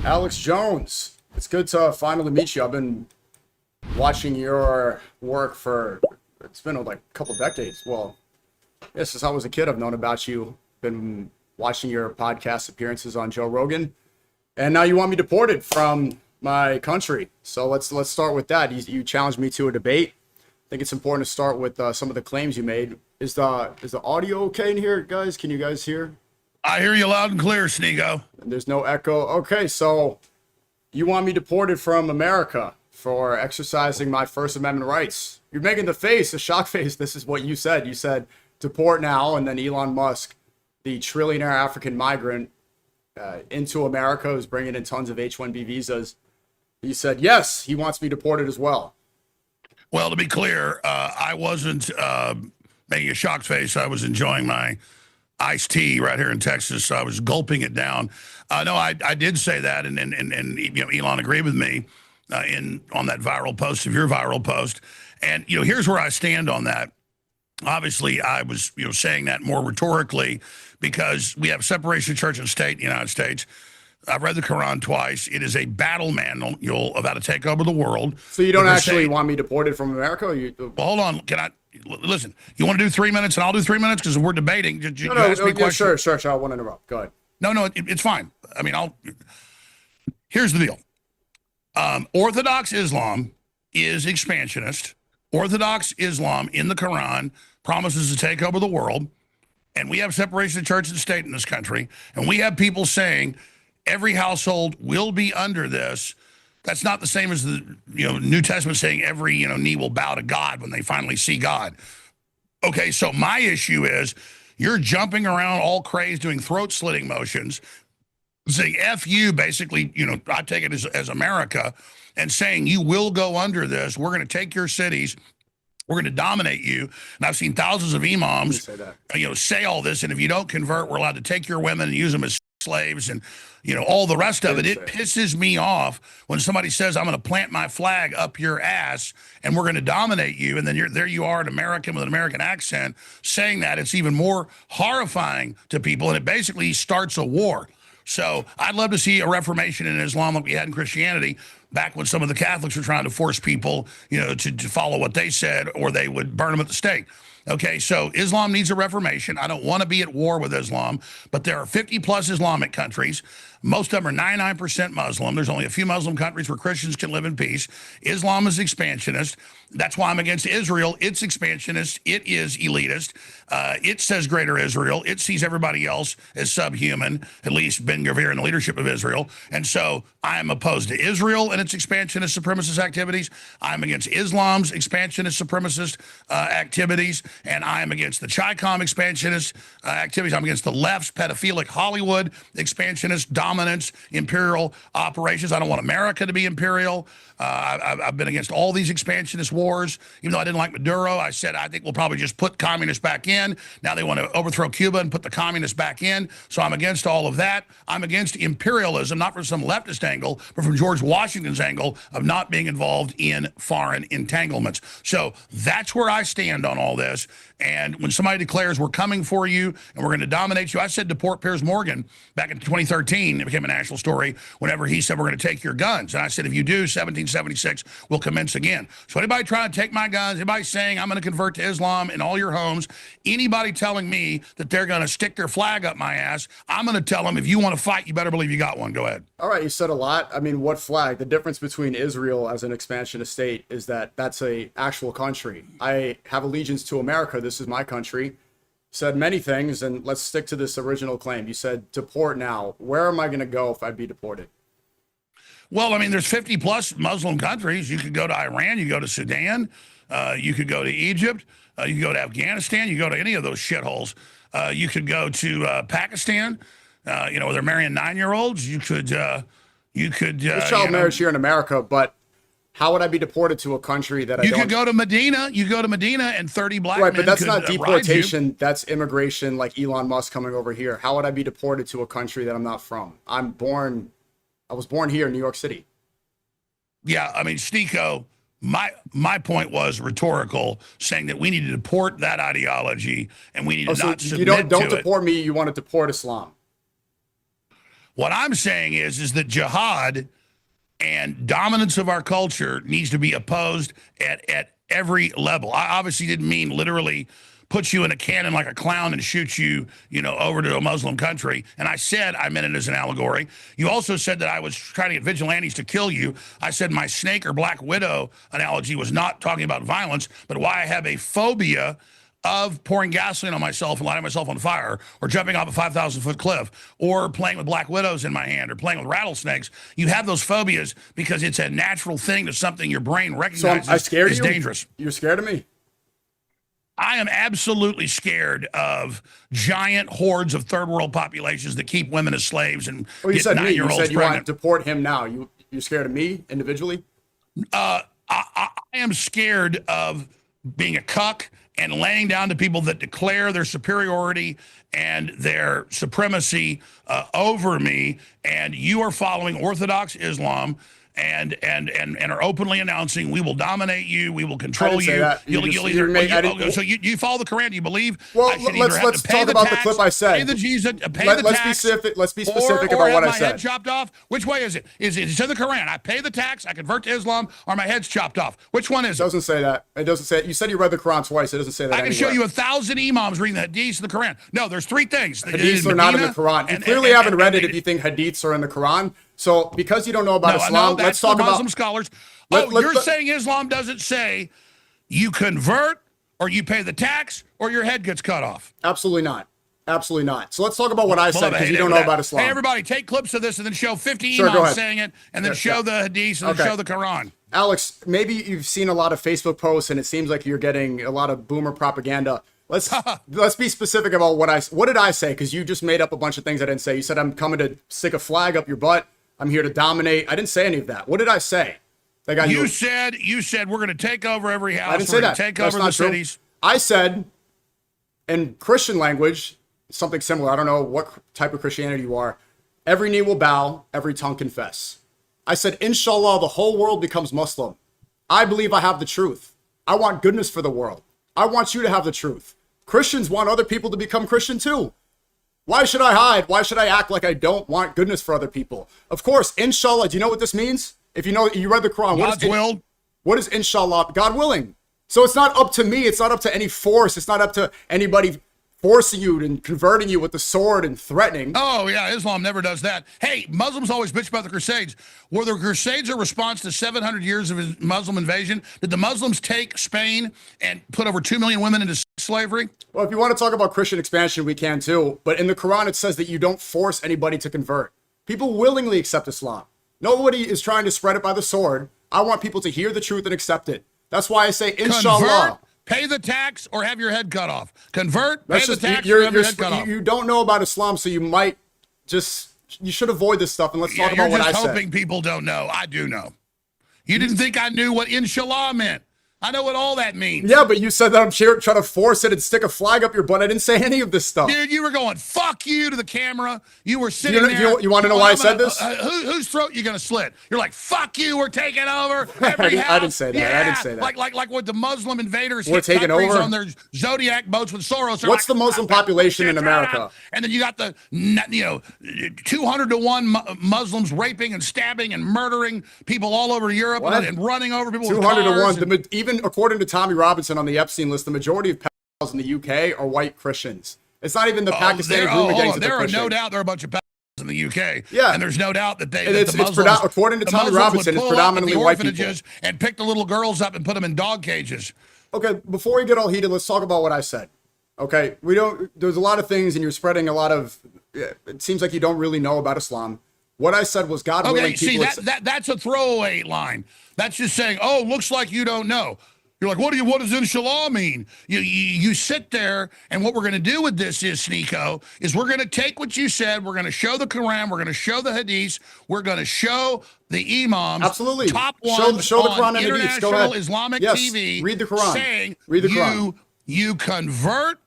Alex Jones, it's good to finally meet you. I've been watching your work for, it's been like a couple decades. Well, yeah, since I was a kid, I've known about you. Been watching your podcast appearances on Joe Rogan. And now you want me deported from my country. So let's start with that. You challenged me to a debate. I think it's important to start with some of the claims you made. Is the audio okay in here, guys? Can you guys hear? I hear you loud and clear, Sneako. There's no echo. Okay, so you want me deported from America for exercising my First Amendment rights. You're making the face, a shock face. This is what you said. You said deport now, and then Elon Musk, the trillionaire African migrant into America, who's bringing in tons of H-1B visas. He said, yes, he wants me deported as well. Well, to be clear, I wasn't making a shock face. I was enjoying my iced tea right here in Texas. So I was gulping it down. No, I did say that, and you know, Elon agreed with me on that viral post of your viral post. And you know, here's where I stand on that. Obviously, I was saying that more rhetorically because we have separation of church and state in the United States. I've read the Quran twice. It is a battle manual of how to take over the world. So you don't actually want me deported from America? Or well, hold on. Can I listen? You want to do 3 minutes and I'll do 3 minutes because we're debating. No, yeah, sure. I won't interrupt. Go ahead. No, it's fine. I mean, here's the deal. Orthodox Islam is expansionist. Orthodox Islam in the Quran promises to take over the world. And we have separation of church and state in this country. And we have people saying every household will be under this. That's not the same as the New Testament saying every knee will bow to God when they finally see God. Okay, so my issue is you're jumping around all crazed doing throat slitting motions, saying F you, basically, I take it as America, and saying you will go under this. We're going to take your cities. We're going to dominate you. And I've seen thousands of imams say all this. And if you don't convert, we're allowed to take your women and use them as slaves and all the rest of it. It pisses me off when somebody says I'm going to plant my flag up your ass and we're going to dominate you, and then there you are, an American with an American accent saying that. It's even more horrifying to people, and it basically starts a war. So I'd love to see a reformation in Islam like we had in Christianity back when some of the Catholics were trying to force people to follow what they said, or they would burn them at the stake. Okay, so Islam needs a reformation. I don't want to be at war with Islam, but there are 50 plus Islamic countries. Most of them are 99% Muslim. There's only a few Muslim countries where Christians can live in peace. Islam is expansionist. That's why I'm against Israel. It's expansionist. It is elitist. It says greater Israel. It sees everybody else as subhuman, at least Ben Gvir and the leadership of Israel. And so I am opposed to Israel and its expansionist supremacist activities. I'm against Islam's expansionist supremacist activities. And I am against the Chi-Com expansionist activities. I'm against the left's pedophilic Hollywood expansionist dominance, imperial operations. I don't want America to be imperial. I've been against all these expansionist wars. Even though I didn't like Maduro, I said I think we'll probably just put communists back in. Now they want to overthrow Cuba and put the communists back in. So I'm against all of that. I'm against imperialism, not from some leftist angle, but from George Washington's angle of not being involved in foreign entanglements. So that's where I stand on all this. And when somebody declares we're coming for you and we're going to dominate you, I said deport Piers Morgan back in 2013. It became a national story whenever he said we're going to take your guns. And I said, if you do, 1776 will commence again. So anybody trying to take my guns, anybody saying I'm going to convert to Islam in all your homes, anybody telling me that they're going to stick their flag up my ass, I'm going to tell them, if you want to fight, you better believe you got one. Go ahead. All right, you said a lot. I mean, what flag? The difference between Israel as an expansionist state is that that's a actual country. I have allegiance to America. This is my country. Said many things, and let's stick to this original claim. You said deport now. Where am I going to go if I'd be deported? Well, I mean, there's 50 plus Muslim countries. You could go to Iran, you go to Sudan, you could go to Egypt, you could go to Afghanistan, you go to any of those shitholes. You could go to Pakistan, where they're marrying 9-year-olds. You could There's child marriage here in America, but how would I be deported to a country that you could go to Medina? You go to Medina and 30 black men. Right, but that's not deportation. That's immigration, like Elon Musk coming over here. How would I be deported to a country that I'm not from? I was born here in New York City. Yeah, I mean, Sneako, my point was rhetorical, saying that we need to deport that ideology and we need to not submit to it. You don't deport me. You want to deport Islam. What I'm saying is that jihad and dominance of our culture needs to be opposed at every level. I obviously didn't mean literally put you in a cannon like a clown and shoot you, over to a Muslim country. And I said I meant it as an allegory. You also said that I was trying to get vigilantes to kill you. I said my snake or black widow analogy was not talking about violence, but why I have a phobia of pouring gasoline on myself and lighting myself on fire, or jumping off a 5,000-foot cliff, or playing with black widows in my hand, or playing with rattlesnakes. You have those phobias because it's a natural thing to something your brain recognizes So I scared is you? dangerous. You're scared of me? I am absolutely scared of giant hordes of third world populations that keep women as slaves and Well, you get said me. You 9-year-olds said you want pregnant. to deport him now. You're scared of me individually? I am scared of being a cuck and laying down to people that declare their superiority and their supremacy over me. And you are following Orthodox Islam and are openly announcing we will dominate you, we will control I didn't say you. that. So you follow the Quran? Do you believe? Well, I should either have let's to pay talk the about tax, the clip I said. Pay the Jesus, pay the Let's tax. be specific about or what have I my said. head chopped off. Which way is it? Is it to the Quran? I pay the tax, I convert to Islam, or my head's chopped off. Which one is It it? doesn't say that. It doesn't say it. You said you read the Quran twice. It doesn't say that I can show anywhere. you 1,000 imams reading the hadiths of the Quran. No, there's three things. Hadiths are not in the Quran. You clearly haven't read it if you think hadiths are in the Quran. So because you don't know about Islam, that's let's talk the about Muslim scholars. Let- You're saying Islam doesn't say you convert or you pay the tax or your head gets cut off. Absolutely not. Absolutely not. So let's talk about what I said because you don't know about Islam. Hey, everybody, take clips of this and then show 50 Sure, go imams ahead. saying it, and then Yeah, show yeah. the hadiths and then show the Quran. Alex, maybe you've seen a lot of Facebook posts and it seems like you're getting a lot of boomer propaganda. Let's be specific about what did I say? Because you just made up a bunch of things I didn't say. You said I'm coming to stick a flag up your butt. I'm here to dominate. I didn't say any of that. What did I say? You said we're going to take over every house. I didn't say that. Take That's over the not true. cities. I said, in Christian language, something similar. I don't know what type of Christianity you are. Every knee will bow, every tongue confess. I said, inshallah, the whole world becomes Muslim. I believe I have the truth. I want goodness for the world. I want you to have the truth. Christians want other people to become Christian too. Why should I hide? Why should I act like I don't want goodness for other people? Of course, inshallah, do you know what this means? If you know, you read the Quran. God's will. What is inshallah? God willing. So it's not up to me. It's not up to any force. It's not up to anybody forcing you and converting you with the sword and threatening. Oh, yeah, Islam never does that. Hey, Muslims always bitch about the Crusades. Were the Crusades a response to 700 years of Muslim invasion? Did the Muslims take Spain and put over 2 million women into slavery? Well, if you want to talk about Christian expansion, we can too. But in the Quran, it says that you don't force anybody to convert. People willingly accept Islam. Nobody is trying to spread it by the sword. I want people to hear the truth and accept it. That's why I say, inshallah. Convert, pay the tax, or have your head cut off. Convert, pay the tax, or have your head cut off. You don't know about Islam, so you might you should avoid this stuff and let's talk about what I said. You're just hoping people don't know. I do know. You didn't think I knew what inshallah meant. I know what all that means. Yeah, but you said that I'm trying to force it and stick a flag up your butt. I didn't say any of this stuff. Dude, you were going, fuck you to the camera. You were sitting there. You want to know why I said this? Whose throat you going to slit? You're like, fuck you, we're taking over every house. I didn't say that. Yeah. I didn't say that. Like what the Muslim invaders We're hit taking countries over? on their Zodiac boats with Soros. They're What's like, the Muslim population in America? And then you got the 200 to 1 Muslims raping and stabbing and murdering people all over Europe and running over people with 200 cars. to 1. Even according to Tommy Robinson on the Epstein list, the majority of pedophiles in the UK are white Christians. It's not even the Pakistani grooming gangs that there they're are pushing. no doubt there are a bunch of pedophiles in the UK. Yeah. And there's no doubt that according to Tommy Robinson, it's predominantly white people. And pick the little girls up and put them in dog cages. Okay, before we get all heated, let's talk about what I said. Okay, there's a lot of things and you're spreading a lot of, it seems like you don't really know about Islam. What I said was God willing people. Okay, see, that's a throwaway line. That's just saying, oh, looks like you don't know. You're like, what does inshallah mean? You sit there, and what we're going to do with this is, Sneako, is we're going to take what you said, we're going to show the Quran, we're going to show the hadiths, we're going to show the imams, absolutely, top ones show the Quran on and hadiths. Go international ahead. Islamic yes, TV, read the Quran. saying read the Quran. You convert,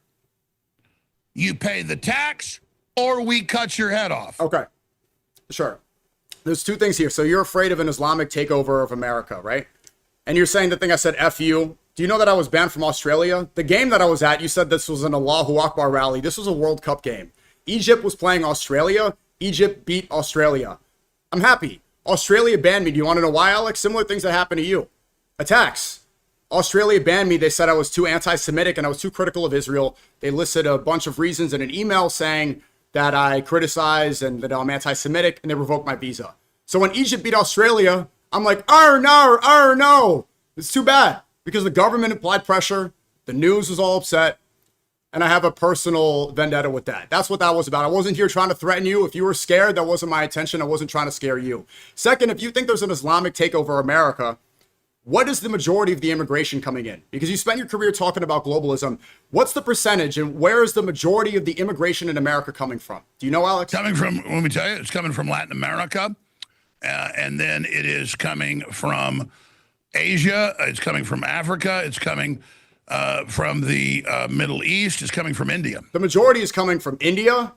you pay the tax, or we cut your head off. Okay, sure. There's two things here. So you're afraid of an Islamic takeover of America, right? And you're saying the thing I said, F you. Do you know that I was banned from Australia? The game that I was at, you said this was an Allahu Akbar rally. This was a World Cup game. Egypt was playing Australia, Egypt beat Australia. I'm happy. Australia banned me. Do you want to know why, Alex? Similar things that happened to you. Attacks. Australia banned me. They said I was too anti-Semitic and I was too critical of Israel. They listed a bunch of reasons in an email saying that I criticize and that I'm anti-Semitic, and they revoked my visa. So when Egypt beat Australia, I'm like, no. It's too bad because the government applied pressure. The news was all upset. And I have a personal vendetta with that. That's what that was about. I wasn't here trying to threaten you. If you were scared, that wasn't my intention. I wasn't trying to scare you. Second, if you think there's an Islamic takeover of America, what is the majority of the immigration coming in? Because you spent your career talking about globalism. What's the percentage and where is the majority of the immigration in America coming from? Do you know, Alex? Coming from, let me tell you, it's coming from Latin America. And then it is coming from Asia. It's coming from Africa. It's coming from the Middle East. It's coming from India. The majority is coming from India,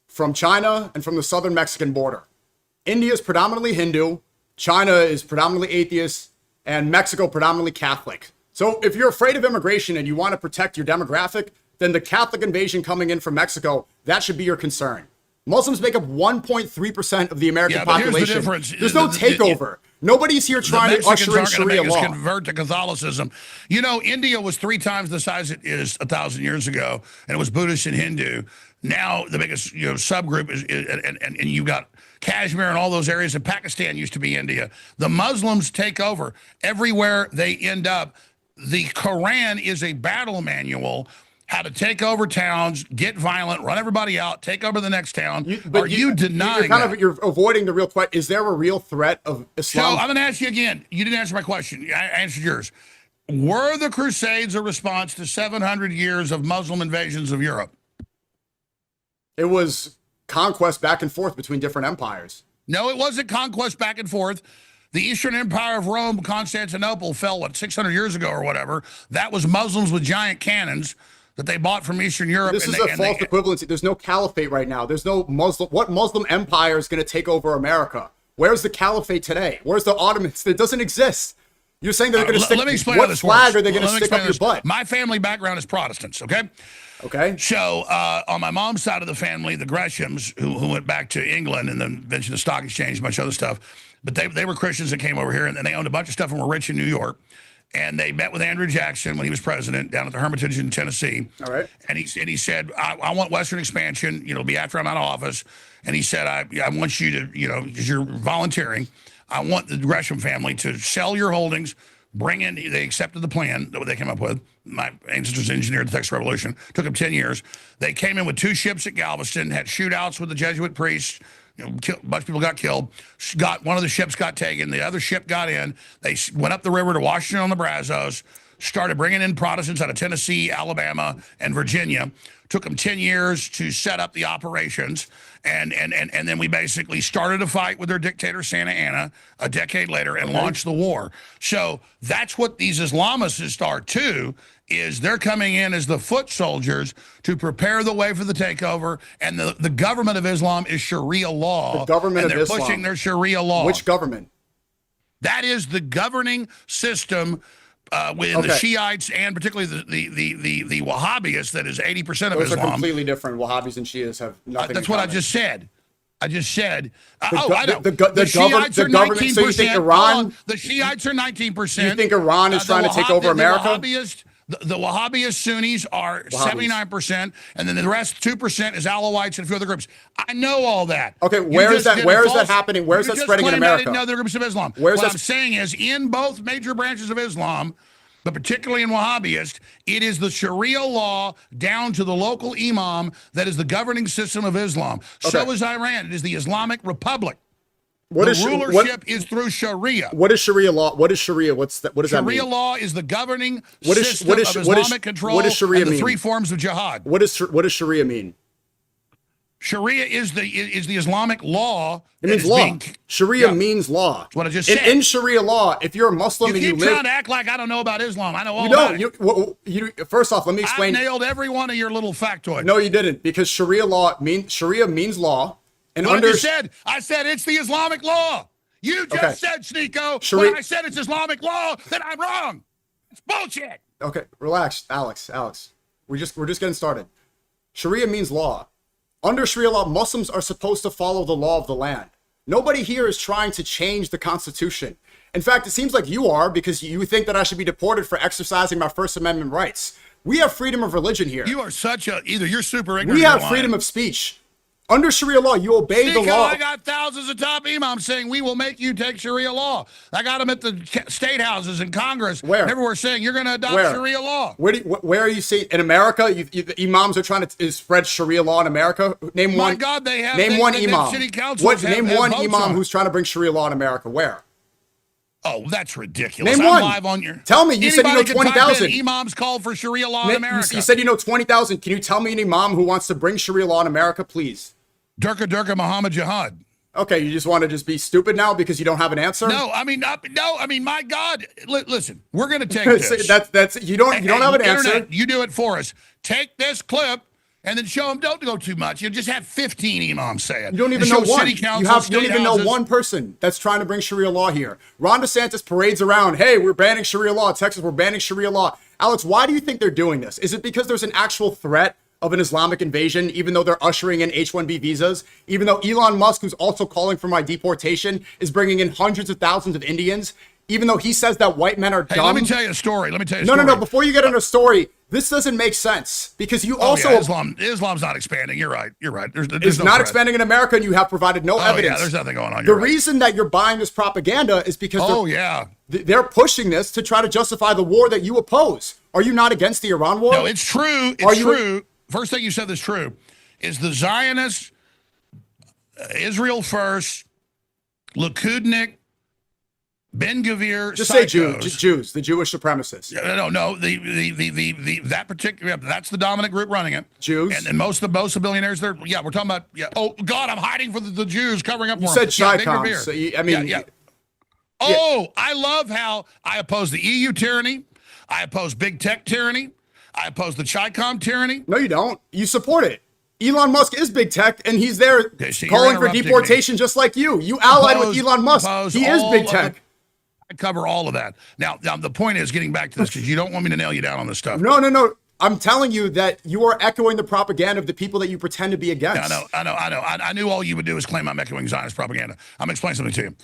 from China, and from the southern Mexican border. India is predominantly Hindu. China is predominantly atheist. And Mexico predominantly Catholic. So if you're afraid of immigration and you want to protect your demographic, then the Catholic invasion coming in from Mexico, that should be your concern. Muslims make up 1.3% of the American population. Here's the difference. There's no takeover. Nobody's here trying to usher in Sharia law. Convert to Catholicism. You know, India was 3 times the size it is 1,000 years ago, and it was Buddhist and Hindu. Now the biggest subgroup is and you've got Kashmir and all those areas. And Pakistan used to be India. The Muslims take over everywhere they end up. The Quran is a battle manual. How to take over towns, get violent, run everybody out, take over the next town. You denying you're avoiding the real question. Is there a real threat of Islam? So I'm going to ask you again. You didn't answer my question. I answered yours. Were the Crusades a response to 700 years of Muslim invasions of Europe? It was conquest back and forth between different empires. No, it wasn't conquest back and forth. The Eastern Empire of Rome, Constantinople, fell, 600 years ago or whatever. That was Muslims with giant cannons that they bought from Eastern Europe. This is a false equivalency. There's no caliphate right now. There's no Muslim. What Muslim empire is going to take over America? Where's the caliphate today? Where's the Ottomans? It doesn't exist. You're saying they're going to stick. Let me explain what how this flag works. are they going to stick up your butt? My family background is Protestants. Okay. Okay. So on my mom's side of the family, the Greshams, who went back to England and then mentioned the stock exchange, a bunch of other stuff, but they were Christians that came over here and they owned a bunch of stuff and were rich in New York. And they met with Andrew Jackson when he was president down at the Hermitage in Tennessee. All right. And he said, I want Western expansion. It'll be after I'm out of office. And he said, I want you to, because you're volunteering, I want the Gresham family to sell your holdings, bring in, they accepted the plan that they came up with. My ancestors engineered the Texas Revolution. Took them 10 years. They came in with 2 ships at Galveston, had shootouts with the Jesuit priests. A bunch of people got killed. One of the ships got taken. The other ship got in. They went up the river to Washington on the Brazos, started bringing in Protestants out of Tennessee, Alabama, and Virginia. Took them 10 years to set up the operations. And then we basically started a fight with their dictator, Santa Anna, a decade later and launched the war. So that's what these Islamists are too, is they're coming in as the foot soldiers to prepare the way for the takeover. And the government of Islam is Sharia law. The government and of Islam. they're pushing their Sharia law. Which government? That is the governing system within the Shiites and particularly the Wahhabis. That is 80% of Those Islam. are completely different. Wahhabis and Shias have nothing That's in what common. I just said. I Shiites the are government. 19%. So you think Iran? The Shiites are 19%. You think Iran is trying to take over America? The Wahhabist Sunnis are 79%, and then the rest 2% is Alawites and a few other groups. I know all that. Okay, where is that happening? Where is that spreading in America? I didn't know the groups of Islam. What I'm saying is, in both major branches of Islam, but particularly in Wahhabist, it is the Sharia law down to the local imam that is the governing system of Islam. Okay. So is Iran. It is the Islamic Republic. The rulership is through Sharia. What is Sharia law? What is Sharia? What does that mean? Sharia law is the governing system of Islamic control. What does Sharia and the mean? 3 forms of jihad. What does Sharia mean? Sharia is the Islamic law. It means law. Sharia means law. That's what I just said. In Sharia law, if you're a Muslim and you live, keep trying to act like I don't know about Islam. I know all about it. First off, let me explain. I nailed every one of your little factoids. No, you didn't, because Sharia means law. And I said it's the Islamic law. You just said, Sneako, when I said it's Islamic law, that I'm wrong. It's bullshit. Okay, relax, Alex. We're just getting started. Sharia means law. Under Sharia law, Muslims are supposed to follow the law of the land. Nobody here is trying to change the Constitution. In fact, it seems like you are, because you think that I should be deported for exercising my First Amendment rights. We have freedom of religion here. You are either you're super ignorant. We have freedom of speech. Under Sharia law, you obey the law. I got thousands of top imams saying we will make you take Sharia law. I got them at the state houses in Congress. Where? Everywhere saying you're going to adopt Sharia law. Where are you seeing in America? The imams are trying to spread Sharia law in America. Name one. My God, they have. Name one imam. City councils name one imam who's trying to bring Sharia law in America. Where? Oh, that's ridiculous. Name I'm one. live on your. Tell me. You said you know 20,000. Imams called for Sharia law in America. You said you know 20,000. Can you tell me an imam who wants to bring Sharia law in America, please? Durka Muhammad Jihad. Okay, you just want to just be stupid now because you don't have an answer? No, I mean, my God, listen, we're going to take this. that's you don't have an answer. You do it for us. Take this clip and then show them. Don't go too much. You just have 15 imams say it. You don't even know one. You don't even know one person that's trying to bring Sharia law here. Ron DeSantis parades around. Hey, we're banning Sharia law. Texas, we're banning Sharia law. Alex, why do you think they're doing this? Is it because there's an actual threat of an Islamic invasion, even though they're ushering in H-1B visas, even though Elon Musk, who's also calling for my deportation, is bringing in hundreds of thousands of Indians, even though he says that white men are dumb? Let me tell you a story. No. Before you get into a story, this doesn't make sense because you also... Islam's not expanding. You're right. There's it's no not threat. expanding in America, and you have provided no evidence. Yeah, there's nothing going on. The reason that you're buying this propaganda is because they're pushing this to try to justify the war that you oppose. Are you not against the Iran war? No, it's true. It's true. First thing you said that's true is the Zionists, Israel first, Likudnik, Ben Gvir, just say Jews, the Jewish supremacists. No, that particular, that's the dominant group running it. Jews, and most of the billionaires there. Yeah, we're talking about. Yeah. Oh God, I'm hiding for the Jews, covering up. You said Shycom. So I love how I oppose the EU tyranny. I oppose big tech tyranny. I oppose the Chi-Com tyranny. No, you don't. You support it. Elon Musk is big tech, and he's there calling for deportation just like you. You allied with Elon Musk. He is big tech. I cover all of that. Now, the point is getting back to this because you don't want me to nail you down on this stuff. No. I'm telling you that you are echoing the propaganda of the people that you pretend to be against. I know. I knew all you would do is claim I'm echoing Zionist propaganda. I'm going to explain something to you.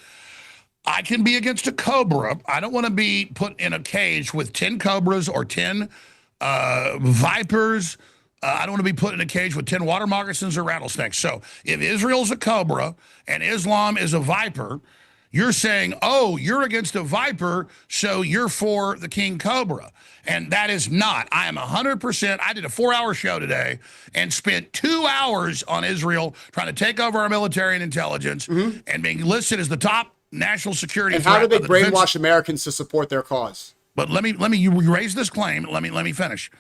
I can be against a cobra. I don't want to be put in a cage with 10 cobras or 10 vipers. I don't want to be put in a cage with 10 water moccasins or rattlesnakes. So if Israel's a cobra and Islam is a viper, you're saying, oh, you're against a viper, so you're for the king cobra. And that is not. I am 100%. I did a 4-hour show today and spent 2 hours on Israel trying to take over our military and intelligence and being listed as the top national security threat. And how do they brainwash Americans to support their cause? But you raise this claim. Let me finish.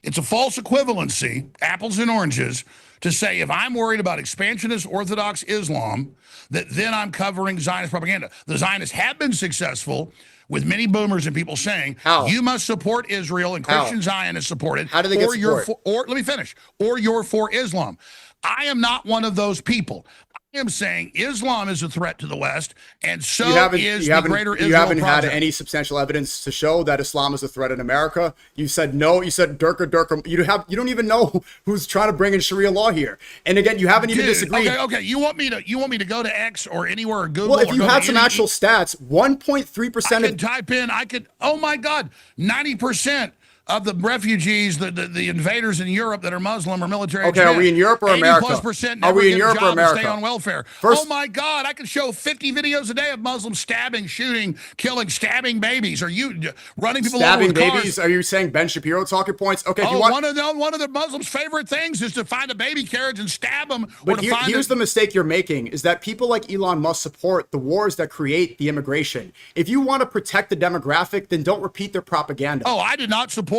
It's a false equivalency, apples and oranges, to say if I'm worried about expansionist Orthodox Islam, that then I'm covering Zionist propaganda. The Zionists have been successful with many boomers and people saying, you must support Israel and Christian Zionists support it. How do they get support? Let me finish. Or you're for Islam. I am not one of those people. I am saying Islam is a threat to the West, and so is the greater Israel You haven't project. had any substantial evidence to show that Islam is a threat in America. You said no. You said Durka. You don't even know who's trying to bring in Sharia law here. And again, you haven't even disagreed. Okay. You want me to go to X or anywhere or Google? Well, if you had some actual stats, 1.3% I could. Oh my God, 90% of the refugees, the invaders in Europe that are Muslim or military. Okay, are we in Europe or America? 80+% Are we in Europe or America? Stay on welfare. Oh my God, I could show 50 videos a day of Muslims stabbing, shooting, killing, stabbing babies. Are you running people over with babies? cars? Are you saying Ben Shapiro talking points? Okay, if you want one want. of the Muslims' favorite things is to find a baby carriage and stab them. But here's the mistake you're making: is that people like Elon Musk support the wars that create the immigration. If you want to protect the demographic, then don't repeat their propaganda. Oh, I did not support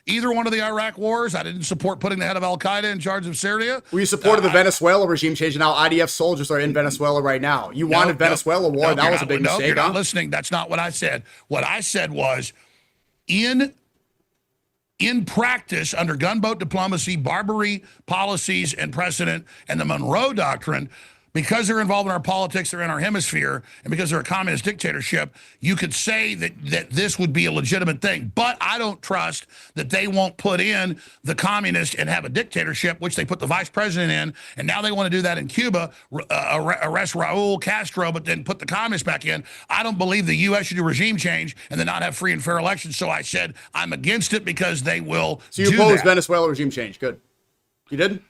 either one of the Iraq wars. I didn't support putting the head of Al-Qaeda in charge of Syria. Well, you supported the Venezuela regime change, and now IDF soldiers are in Venezuela right now. You wanted Venezuela war. That was a big mistake. You're not listening. That's not what I said. What I said was, in practice, under gunboat diplomacy, Barbary policies and precedent, and the Monroe Doctrine, because they're involved in our politics, they're in our hemisphere, and because they're a communist dictatorship, you could say that this would be a legitimate thing. But I don't trust that they won't put in the communist and have a dictatorship, which they put the vice president in, and now they want to do that in Cuba, arrest Raul Castro, but then put the communists back in. I don't believe the U.S. should do regime change and then not have free and fair elections. So I said I'm against it because they will. So you oppose Venezuela regime change? Good. You did?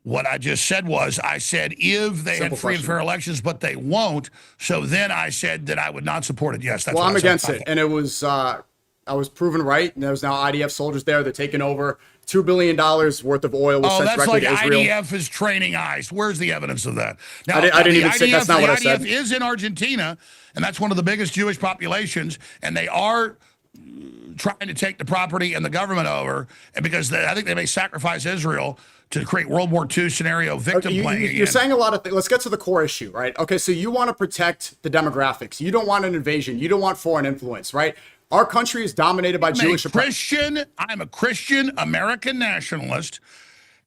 What I just said was, I said if they had free and fair elections, but they won't. So then I said that I would not support it. Yes, that's well, what I'm I said. against it, and it was I was proven right. And there's now IDF soldiers there. They're taking over $2 billion worth of oil. Was sent that's directly like to Israel. IDF is training ICE. Where's the evidence of that? Now, I didn't even say that's not what I said. The IDF is in Argentina, and that's one of the biggest Jewish populations, and they are trying to take the property and the government over, and because I think they may sacrifice Israel to create World War II scenario victim playing again. You're saying a lot of things. Let's get to the core issue, right? Okay, so you want to protect the demographics. You don't want an invasion. You don't want foreign influence, right? Our country is dominated by Jewish. I'm a Christian American nationalist,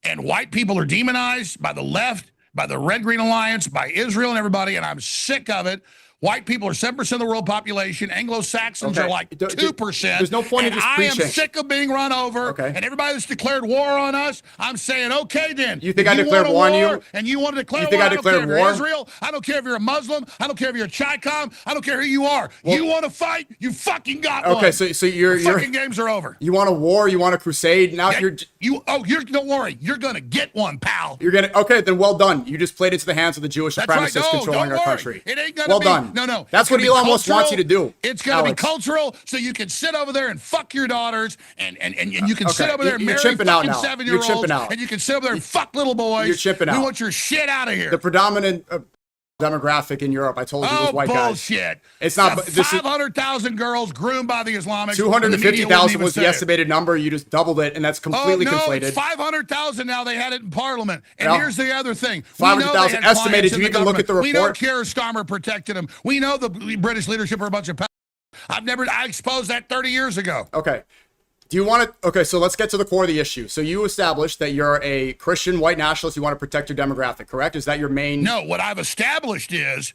and white people are demonized by the left, by the Red Green Alliance, by Israel and everybody, and I'm sick of it. White people are 7% of the world population. Anglo-Saxons are like 2%. There's no point in just preaching. I am sick of being run over. Okay. And everybody that's declared war on us, I'm saying, okay, then. You think I declared war on you? And you want to declare war? You think I declared war? Israel? I don't care if you're a Muslim. I don't care if you're a Chicom. I don't care who you are. Well, you want to fight? You fucking got one. Okay, so your fucking games are over. You want a war? You want a crusade? Now don't worry. You're gonna get one, pal. Okay, then well done. You just played into the hands of the Jewish supremacists controlling our country. It ain't gonna well be. Done. No. That's what Elon Musk wants you to do. It's gonna be cultural, so you can sit over there and fuck your daughters, and you can sit over there and marry fucking 7-year-olds, and you can sit over there and fuck little boys. You're chipping out. We want your shit out of here. The predominant demographic in Europe, I told you, was white guys. Bullshit. It's not. 500,000 girls groomed by the Islamics. 250,000 was the estimated number. You just doubled it, and that's completely conflated. It's 500,000 now. They had it in Parliament. And here's the other thing: 500,000 estimated. Do you even look at the report? We know Keir Starmer protected them. We know the British leadership are a bunch of. I exposed that 30 years ago. Okay. Do you want to? Okay, so let's get to the core of the issue. So you established that you're a Christian white nationalist. You want to protect your demographic, correct? Is that your main? No, what I've established is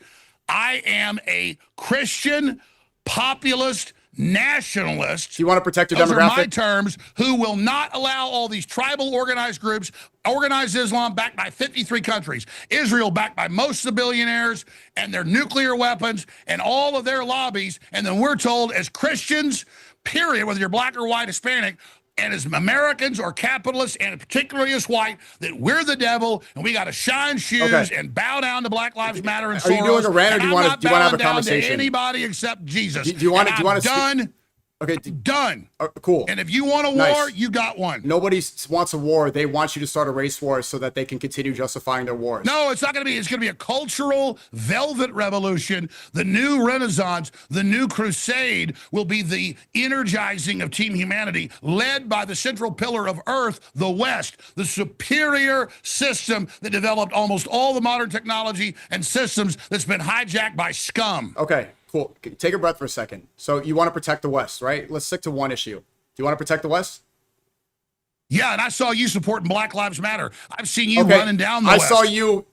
I am a Christian populist nationalist. You want to protect your demographic? Those are my terms. Who will not allow all these tribal organized groups, organized Islam backed by 53 countries, Israel backed by most of the billionaires and their nuclear weapons and all of their lobbies. And then we're told as Christians, period, whether you're black or white, Hispanic, and as Americans or capitalists, and particularly as white, that we're the devil and we got to shine shoes and bow down to Black Lives Matter and Soros. Are you doing a rant, or do you want to have a conversation? To anybody except Jesus. Do you want to? Done. Okay. Done. Cool. And if you want a war, you got one. Nobody wants a war. They want you to start a race war so that they can continue justifying their wars. No, it's not going to be. It's going to be a cultural velvet revolution. The new Renaissance, the new crusade will be the energizing of Team Humanity, led by the central pillar of Earth, the West, the superior system that developed almost all the modern technology and systems that's been hijacked by scum. Okay. Cool. Take a breath for a second. So you want to protect the West, right? Let's stick to one issue. Do you want to protect the West? Yeah, and I saw you supporting Black Lives Matter. I've seen you running down the West. I saw you.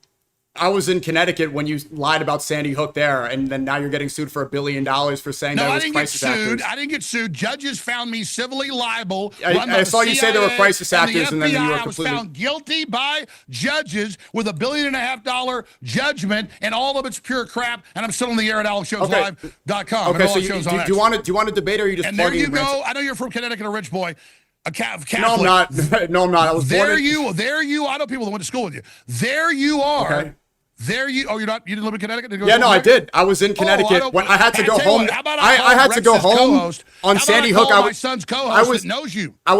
I was in Connecticut when you lied about Sandy Hook there, and then now you're getting sued for $1 billion for saying that it was crisis actors. I didn't get sued. Judges found me civilly liable. I saw you say there were crisis actors, and then you were completely. I was found guilty by judges with $1.5 billion judgment, and all of it's pure crap. And I'm still on the air at AlexJonesLive.com. Okay, so do you want to debate, or are you just? And there you go. I know you're from Connecticut, a rich boy. A Catholic. No, I'm not. No, I'm not. I was there. I know people that went to school with you. There you are. Okay. There you. Oh, you're not. You didn't live in Connecticut? Yeah, no, I did. I was in Connecticut when I had to go home. I had to go home on Sandy Hook. My son's co-host that knows you. I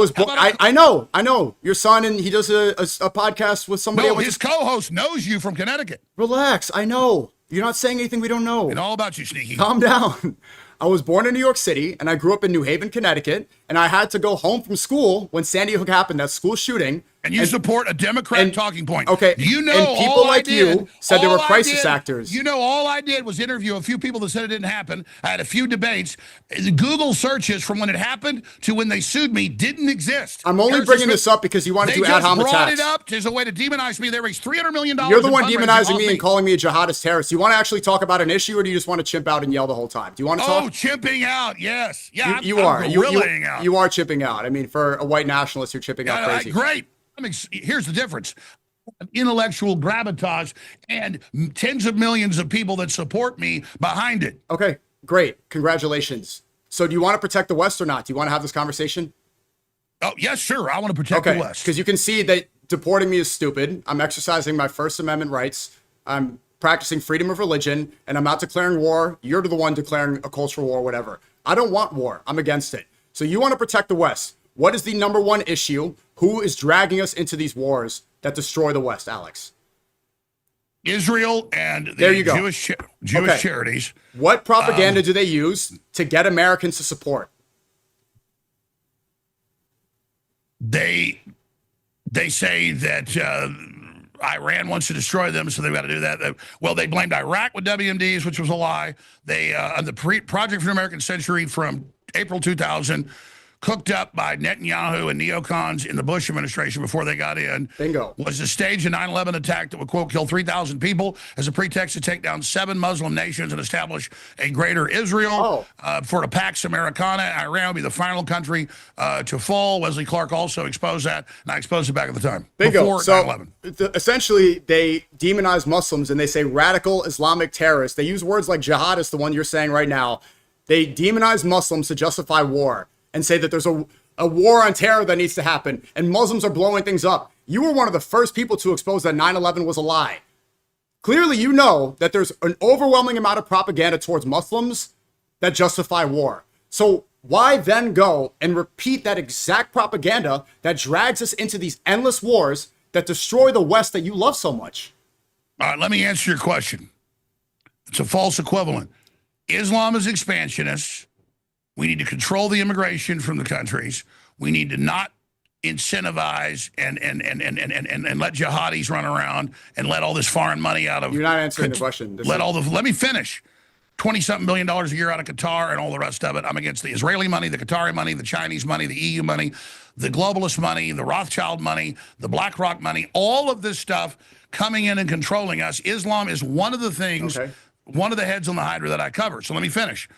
know your son, and he does a podcast with somebody. No, his co-host knows you from Connecticut. Relax. I know. You're not saying anything we don't know. And all about you, Sneaky. Calm down. I was born in New York City, and I grew up in New Haven, Connecticut, and I had to go home from school when Sandy Hook happened, that school shooting. And you support a Democrat talking point. Okay. You know, and people all like I did, you said they were all I crisis did- actors. You know, all I did was interview a few people that said it didn't happen. I had a few debates. Google searches from when it happened to when they sued me didn't exist. I'm only bringing this up because you wanted to ad hominem brought attacks. it up as a way to demonize me. They raised $300 million. You're the in one fundraising demonizing off me and calling me a jihadist terrorist. Do you want to actually talk about an issue, or do you just want to chimp out and yell the whole time? Do you want to talk? Oh, chimping out. Yes. Yeah, you are. I'm You out. you are chipping out. I mean, for a white nationalist, you're chipping out crazy. Great. Here's the difference. Intellectual gravitas and tens of millions of people that support me behind it. Okay, great. Congratulations. So do you want to protect the West or not? Do you want to have this conversation? Oh, yes, sure. I want to protect the West. Because you can see that deporting me is stupid. I'm exercising my First Amendment rights. I'm practicing freedom of religion, and I'm not declaring war. You're the one declaring a cultural war, whatever. I don't want war. I'm against it. So you want to protect the West. What is the number one issue? Who is dragging us into these wars that destroy the West, Alex? Israel and there the you go. Jewish charities. What propaganda do they use to get Americans to support? They say that Iran wants to destroy them, so they've got to do that. Well, they blamed Iraq with WMDs, which was a lie. They on the Project for the American Century from April 2000, cooked up by Netanyahu and neocons in the Bush administration before they got in. Bingo. Was to stage a 9/11 attack that would, quote, kill 3,000 people as a pretext to take down 7 Muslim nations and establish a greater Israel. For the Pax Americana, Iran would be the final country to fall. Wesley Clark also exposed that, and I exposed it back at the time. Bingo. Before So 9/11. Essentially, they demonize Muslims and they say radical Islamic terrorists. They use words like jihadist, the one you're saying right now. They demonize Muslims to justify war and say that there's a war on terror that needs to happen, and Muslims are blowing things up. You were one of the first people to expose that 9/11 was a lie. Clearly, you know that there's an overwhelming amount of propaganda towards Muslims that justify war. So why then go and repeat that exact propaganda that drags us into these endless wars that destroy the West that you love so much? All right, let me answer your question. It's a false equivalent. Islam is expansionist. We need to control the immigration from the countries. We need to not incentivize and let jihadis run around and let all this foreign money out of. You're not answering the question. Let me finish. $20-something billion a year out of Qatar and all the rest of it. I'm against the Israeli money, the Qatari money, the Chinese money, the EU money, the globalist money, the Rothschild money, the BlackRock money, all of this stuff coming in and controlling us. Islam is one of the things, one of the heads on the hydra that I cover. So let me finish.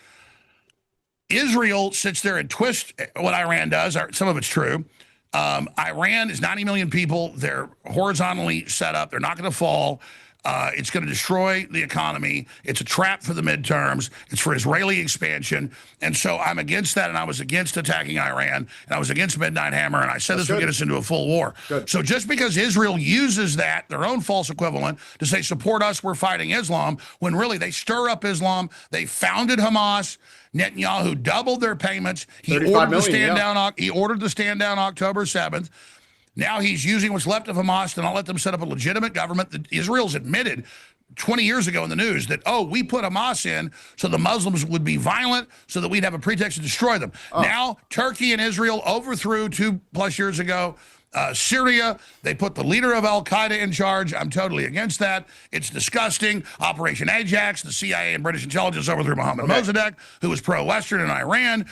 Israel sits there and twists what Iran does. Some of it's true. Iran is 90 million people. They're horizontally set up. They're not going to fall. It's going to destroy the economy. It's a trap for the midterms. It's for Israeli expansion. And so I'm against that, and I was against attacking Iran, and I was against Midnight Hammer, and I said this would get us into a full war. So just because Israel uses that, their own false equivalent, to say, support us, we're fighting Islam, when really they stir up Islam. They founded Hamas. Netanyahu doubled their payments. He ordered the stand down. He ordered the stand down October 7th. Now he's using what's left of Hamas to not let them set up a legitimate government. That Israel's admitted 20 years ago in the news that, oh, we put Hamas in so the Muslims would be violent so that we'd have a pretext to destroy them. Now Turkey and Israel overthrew 2+ years ago Syria. They put the leader of Al-Qaeda in charge. I'm totally against that. It's disgusting. Operation Ajax, the CIA and British intelligence overthrew Mohammed Mossadegh, who was pro-Western in Iran.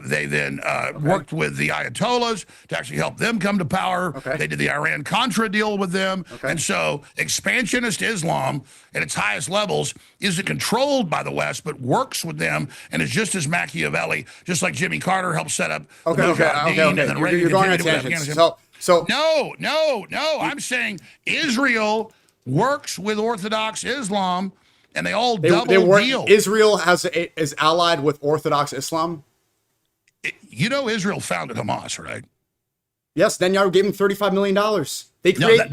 They then worked with the Ayatollahs to actually help them come to power. They did the Iran-Contra deal with them. And so expansionist Islam at its highest levels isn't controlled by the West, but works with them and is just as Machiavelli, just like Jimmy Carter helped set up the Mujahideen, and then Reagan You're going on continued with tangents. Afghanistan. So No. I'm saying Israel works with Orthodox Islam, and they all double deal. Israel is allied with Orthodox Islam. You know, Israel founded Hamas, right? Yes. Netanyahu gave them $35 million. They created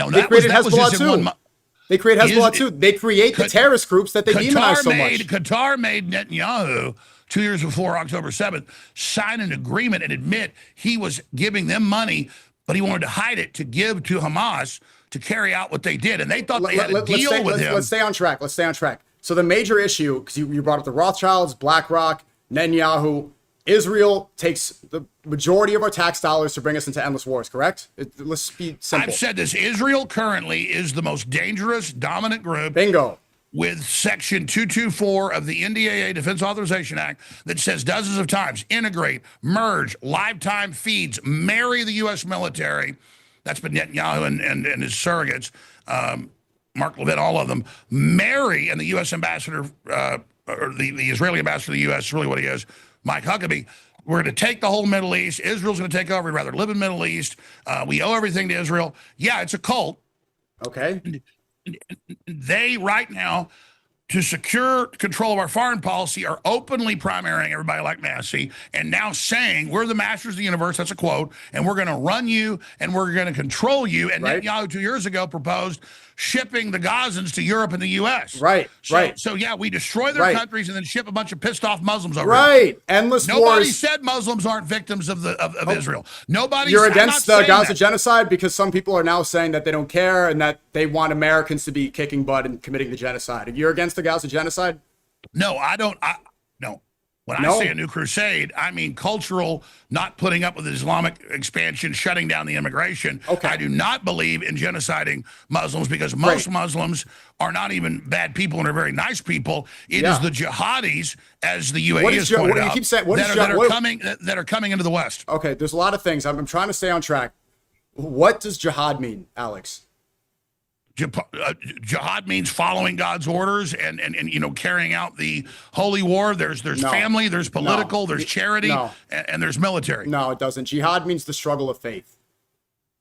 Hezbollah too. They create Hezbollah too. They create the terrorist groups that they demonize so much. Qatar made Netanyahu 2 years before October 7th sign an agreement and admit he was giving them money, but he wanted to hide it to give to Hamas to carry out what they did. And they thought they had a deal with him. Let's stay on track. So the major issue, because you brought up the Rothschilds, BlackRock, Netanyahu, Israel takes the majority of our tax dollars to bring us into endless wars, correct? Let's be simple. I've said this. Israel currently is the most dangerous, dominant group. Bingo. With Section 224 of the NDAA Defense Authorization Act that says dozens of times, integrate, merge, lifetime feeds, marry the U.S. military. That's been Netanyahu and his surrogates, Mark Levin, all of them. Marry, and the U.S. ambassador, or the Israeli ambassador to the U.S., is really what he is, Mike Huckabee. We're going to take the whole Middle East. Israel's going to take over. We'd rather live in the Middle East. We owe everything to Israel. Yeah, it's a cult. Okay. They right now, to secure control of our foreign policy, are openly primarying everybody like Massey and now saying we're the masters of the universe. That's a quote. And we're going to run you and we're going to control you. And right. Netanyahu 2 years ago proposed shipping the Gazans to Europe and the U.S. Right. So yeah, we destroy their countries and then ship a bunch of pissed off Muslims over. Right. Endless wars. Nobody said Muslims aren't victims of Israel. Nobody. You're against the Gaza genocide because some people are now saying that they don't care and that they want Americans to be kicking butt and committing the genocide. You're against the Gaza genocide? No, I don't. No. When I say a new crusade, I mean cultural, not putting up with Islamic expansion, shutting down the immigration. Okay. I do not believe in genociding Muslims because most Muslims are not even bad people and are very nice people. It is the jihadis, as the UAE has pointed out, that are coming into the West. Okay, there's a lot of things. I'm trying to stay on track. What does jihad mean, Alex? Jihad means following God's orders and carrying out the holy war. There's family, there's political, there's charity, and there's military. No, it doesn't. Jihad means the struggle of faith.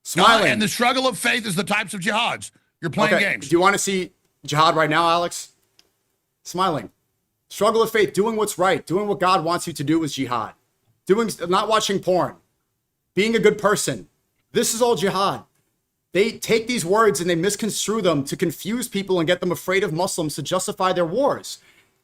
Smiling. And the struggle of faith is the types of jihads. You're playing games. Do you want to see jihad right now, Alex? Smiling. Struggle of faith, doing what's right, doing what God wants you to do is jihad. Not watching porn, being a good person. This is all jihad. They take these words and they misconstrue them to confuse people and get them afraid of Muslims to justify their wars.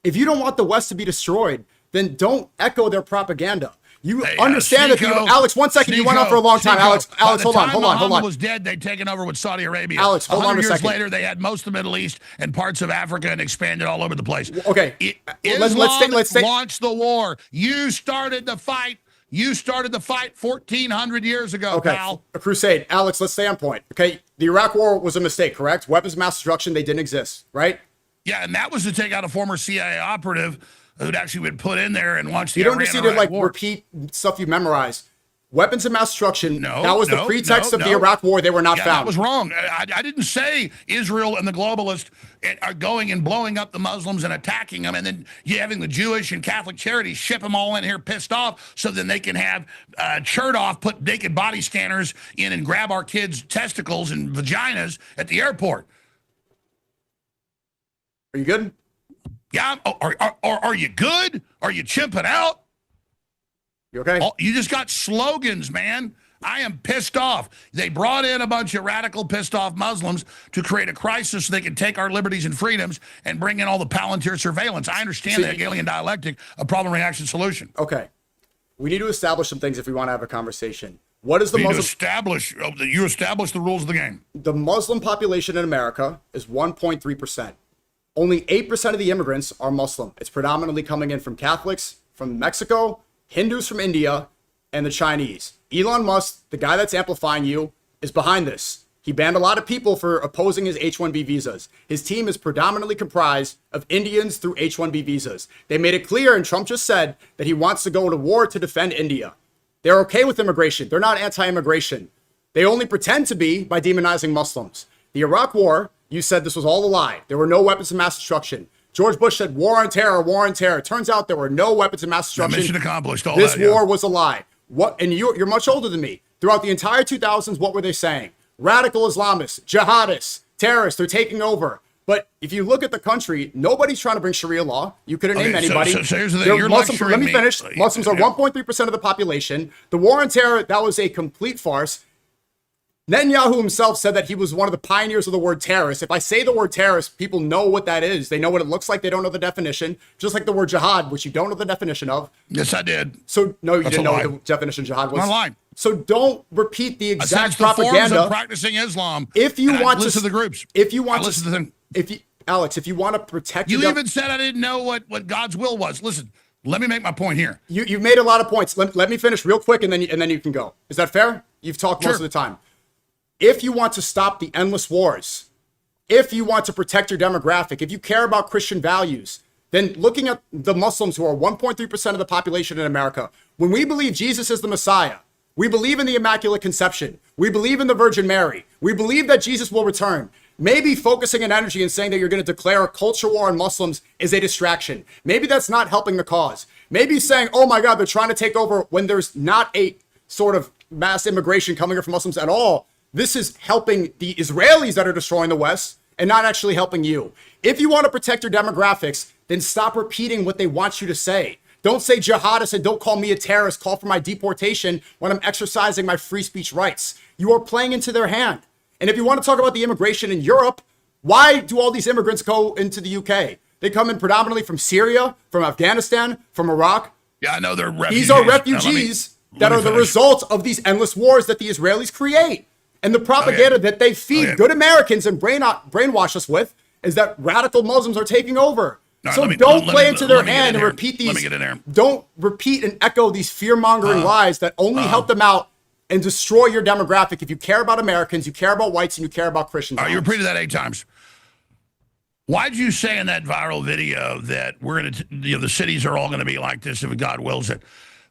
If you don't want the West to be destroyed, then don't echo their propaganda. You understand that, Alex, 1 second, you went on for a long time. Alex, hold on. Muhammad was dead, they'd taken over with Saudi Arabia. Alex, hold on a second. 100 years later, they had most of the Middle East and parts of Africa and expanded all over the place. Okay. Let's launch the war. You started the fight. 1,400 years ago, pal. A crusade. Alex, let's stay on point. Okay, the Iraq War was a mistake, correct? Weapons of mass destruction, they didn't exist, right? Yeah, and that was to take out a former CIA operative who'd actually been put in there and launched the You don't just need to repeat stuff you memorized. Weapons of mass destruction, that was the pretext of the Iraq War. They were not found. That was wrong. I didn't say Israel and the globalists are going and blowing up the Muslims and attacking them, and then you having the Jewish and Catholic charities ship them all in here pissed off so then they can have Chertoff put naked body scanners in and grab our kids' testicles and vaginas at the airport. Are you good? Yeah. Are you good? Are you chimping out? You okay? You just got slogans, man. I am pissed off. They brought in a bunch of radical, pissed off Muslims to create a crisis so they can take our liberties and freedoms and bring in all the Palantir surveillance. I understand the Hegelian dialectic of problem, reaction, solution. Okay. We need to establish some things if we want to have a conversation. What is the Muslim... You establish the rules of the game. The Muslim population in America is 1.3%. Only 8% of the immigrants are Muslim. It's predominantly coming in from Catholics, from Mexico, Hindus from India, and the Chinese. Elon Musk, the guy that's amplifying you, is behind this. He banned a lot of people for opposing his H-1B visas. His team is predominantly comprised of Indians through H-1B visas. They made it clear, and Trump just said, that he wants to go to war to defend India. They're okay with immigration. They're not anti-immigration. They only pretend to be by demonizing Muslims. The Iraq War, you said this was all a lie. There were no weapons of mass destruction. George Bush said, war on terror, war on terror. Turns out there were no weapons of mass destruction. Mission accomplished. This war was a lie. And you're much older than me. Throughout the entire 2000s, what were they saying? Radical Islamists, jihadists, terrorists, they're taking over. But if you look at the country, nobody's trying to bring Sharia law. You couldn't name anybody. So here's the thing. You're Let me finish. Muslims are 1.3% of the population. The war on terror, that was a complete farce. Netanyahu himself said that he was one of the pioneers of the word terrorist. If I say the word terrorist, people know what that is. They know what it looks like. They don't know the definition. Just like the word jihad, which you don't know the definition of. Yes, I did. So, no, you didn't know what the definition of jihad was. I'm lying. So don't repeat the exact propaganda. propaganda. The forms of practicing Islam. If you want to listen to the groups. If you want to listen to them. Alex, if you want to protect you even said I didn't know what God's will was. Listen, Let me make my point here. You've made a lot of points. Let me finish real quick, and then you can go. Is that fair? You've talked most of the time. If you want to stop the endless wars, if you want to protect your demographic, if you care about Christian values, then looking at the Muslims who are 1.3% of the population in America, when we believe Jesus is the Messiah, we believe in the Immaculate Conception, we believe in the Virgin Mary, we believe that Jesus will return. Maybe focusing an energy and saying that you're going to declare a culture war on Muslims is a distraction. Maybe that's not helping the cause. Maybe saying, oh my God, they're trying to take over when there's not a sort of mass immigration coming from Muslims at all. This is helping the Israelis that are destroying the West and not actually helping you. If you want to protect your demographics, then stop repeating what they want you to say. Don't say jihadist and don't call me a terrorist. Call for my deportation when I'm exercising my free speech rights. You are playing into their hand. And if you want to talk about the immigration in Europe, why do all these immigrants go into the UK? They come in predominantly from Syria, from Afghanistan, from Iraq. Yeah, I know they're refugees. These are refugees that are the result of these endless wars that the Israelis create. And the propaganda that they feed good Americans and brainwash us with is that radical Muslims are taking over. Right, so don't play into their hand and repeat these. Let me get in there. Don't repeat and echo these fear-mongering lies that only help them out and destroy your demographic. If you care about Americans, you care about whites, and you care about Christians. You repeated that 8 times. Why'd you say in that viral video that we're going to, the cities are all going to be like this if God wills it?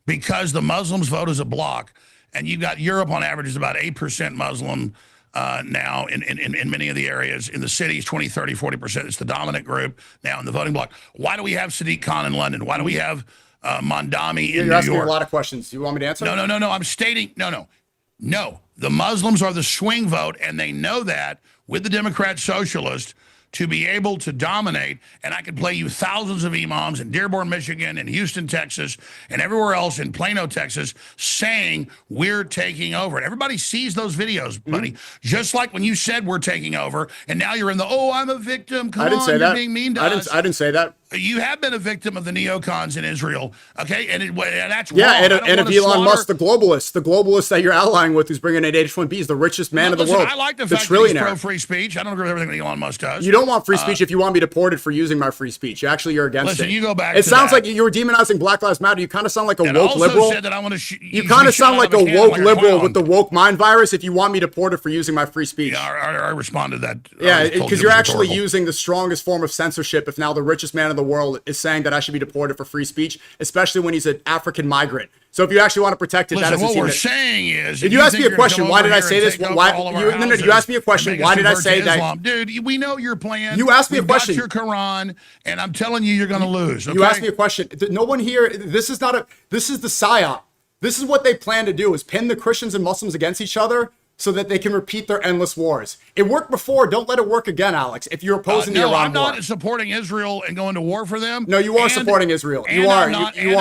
Because the Muslims vote as a bloc, and you've got Europe on average is about 8% Muslim now in many of the areas. In the cities, 20, 30, 40%. It's the dominant group now in the voting bloc. Why do we have Sadiq Khan in London? Why do we have Mondami in New York? You're asking me a lot of questions. You want me to answer? No. I'm stating, no. The Muslims are the swing vote, and they know that with the Democrat Socialist to be able to dominate. And I could play you thousands of imams in Dearborn, Michigan, and Houston, Texas, and everywhere else in Plano, Texas, saying we're taking over. And everybody sees those videos, buddy. Just like when you said we're taking over, and now you're in the, I'm a victim. Come on, you're being mean to us. I didn't say that. You have been a victim of the neocons in Israel, okay? And that's wrong. And of Elon Musk, the globalist that you're allying with, who's bringing in H-1B, is the richest man in the world. I like the fact that he's pro-free speech. I don't agree with everything that Elon Musk does. You don't want free speech if you want me deported for using my free speech. Actually, you're against it. Listen, you go back. It sounds like you were demonizing Black Lives Matter. You kind of sound like a woke liberal. Said that I want to you kind of sound like a woke liberal with the woke mind virus. If you want me deported for using my free speech, yeah, I responded to that. Yeah, because you're actually using the strongest form of censorship. If now the richest man in the world is saying that I should be deported for free speech, especially when he's an African migrant. So if you actually want to protect it, listen, that doesn't what seem we're saying is, if you ask me a question, why did I say this? You asked me a question, why did I say that? Dude, we know your plan. You asked me a question. Got your Quran, and I'm telling you, you're going to lose. Okay? You asked me a question. No one here. This is the psyop. This is what they plan to do: is pin the Christians and Muslims against each other, so that they can repeat their endless wars. It worked before. Don't let it work again, Alex. If you're opposing the Iran war. No, I'm not supporting Israel and going to war for them. No, you are supporting Israel. You are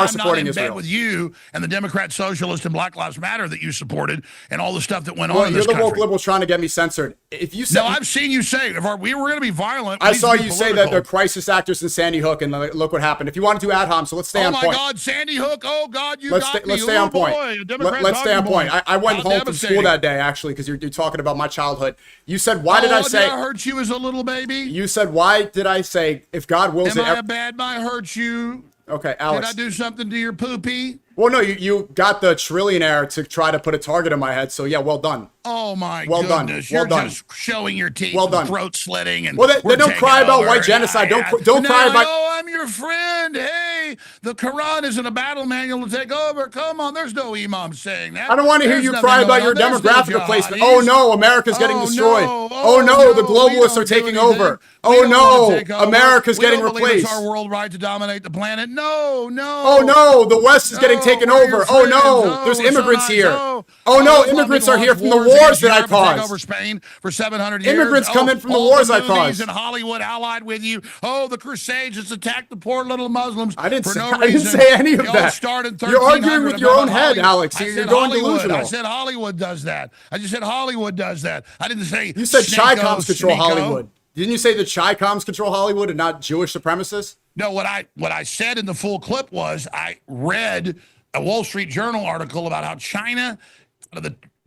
supporting Israel. I'm not with you and the Democrat Socialist and Black Lives Matter that you supported and all the stuff that went on in this country. You're the woke liberal trying to get me censored. If you say, no, I've seen you say if we were going to be violent. I saw you say that they're crisis actors in Sandy Hook, and look what happened. If you want to do ad hom, so let's stay on point. Oh my God, Sandy Hook! Oh God, you got me. Let's stay on point. Let's stay on point. I went home from school that day actually because you're talking about my childhood. You said, why did I say? Did I hurt you as a little baby? You said, why did I say, if God wills it? Am I a bad man? Hurt you? Okay, Alex. Did I do something to your poopy? Well, no, you got the trillionaire to try to put a target in my head. So yeah, well done. Oh my goodness! You're just showing your teeth, throat slitting, and they don't cry about white genocide. Don't cry about. Oh, I'm your friend. Hey, the Quran isn't a battle manual to take over. Come on, there's no imam saying that. I don't want to hear you cry about your demographic replacement. Oh no, America's getting destroyed. Oh no, the globalists are taking over. Oh no, America's getting replaced. It's our world right to dominate the planet. No. Oh no, the West is getting taken over. Oh no, there's immigrants here. Oh no, immigrants are here from the wars that I caused. Over Spain for 700 years. Immigrants come in from the wars I caused. In Hollywood allied with you. Oh, the Crusades just attacked the poor little Muslims. I didn't say any of that. You're arguing with your own head, Alex. You're going delusional. I said Hollywood does that. I just said Hollywood does that. I didn't say you said Chi-Coms control Hollywood. Didn't you say the Chi-Coms control Hollywood and not Jewish supremacists? No, what I said in the full clip was I read a Wall Street Journal article about how China,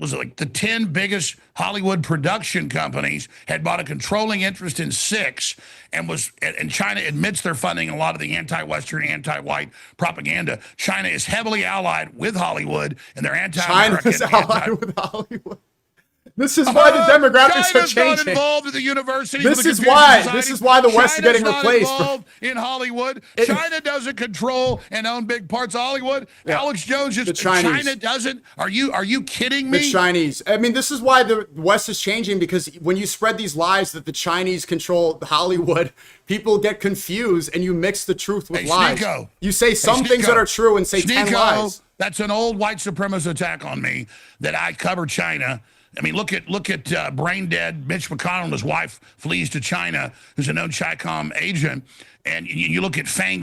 was it like the 10 biggest Hollywood production companies had bought a controlling interest in 6, and China admits they're funding a lot of the anti-Western, anti-white propaganda. China is heavily allied with Hollywood, and they're anti-American. China's allied with Hollywood. This is why the demographics are China's not changing. involved in the universities. This the is Confucian why. Society. This is why the West is getting China's not replaced. Involved in Hollywood. China doesn't control and own big parts of Hollywood. Yeah. Alex Jones just The Chinese. China doesn't. Are you kidding me? The Chinese. I mean, this is why the West is changing, because when you spread these lies that the Chinese control Hollywood, people get confused and you mix the truth with lies. Sneako. You say some things that are true and say 10 lies. That's an old white supremacist attack on me that I cover China. I mean, look at brain dead Mitch McConnell and his wife flees to China, who's a known ChiCom agent. And you look at Fang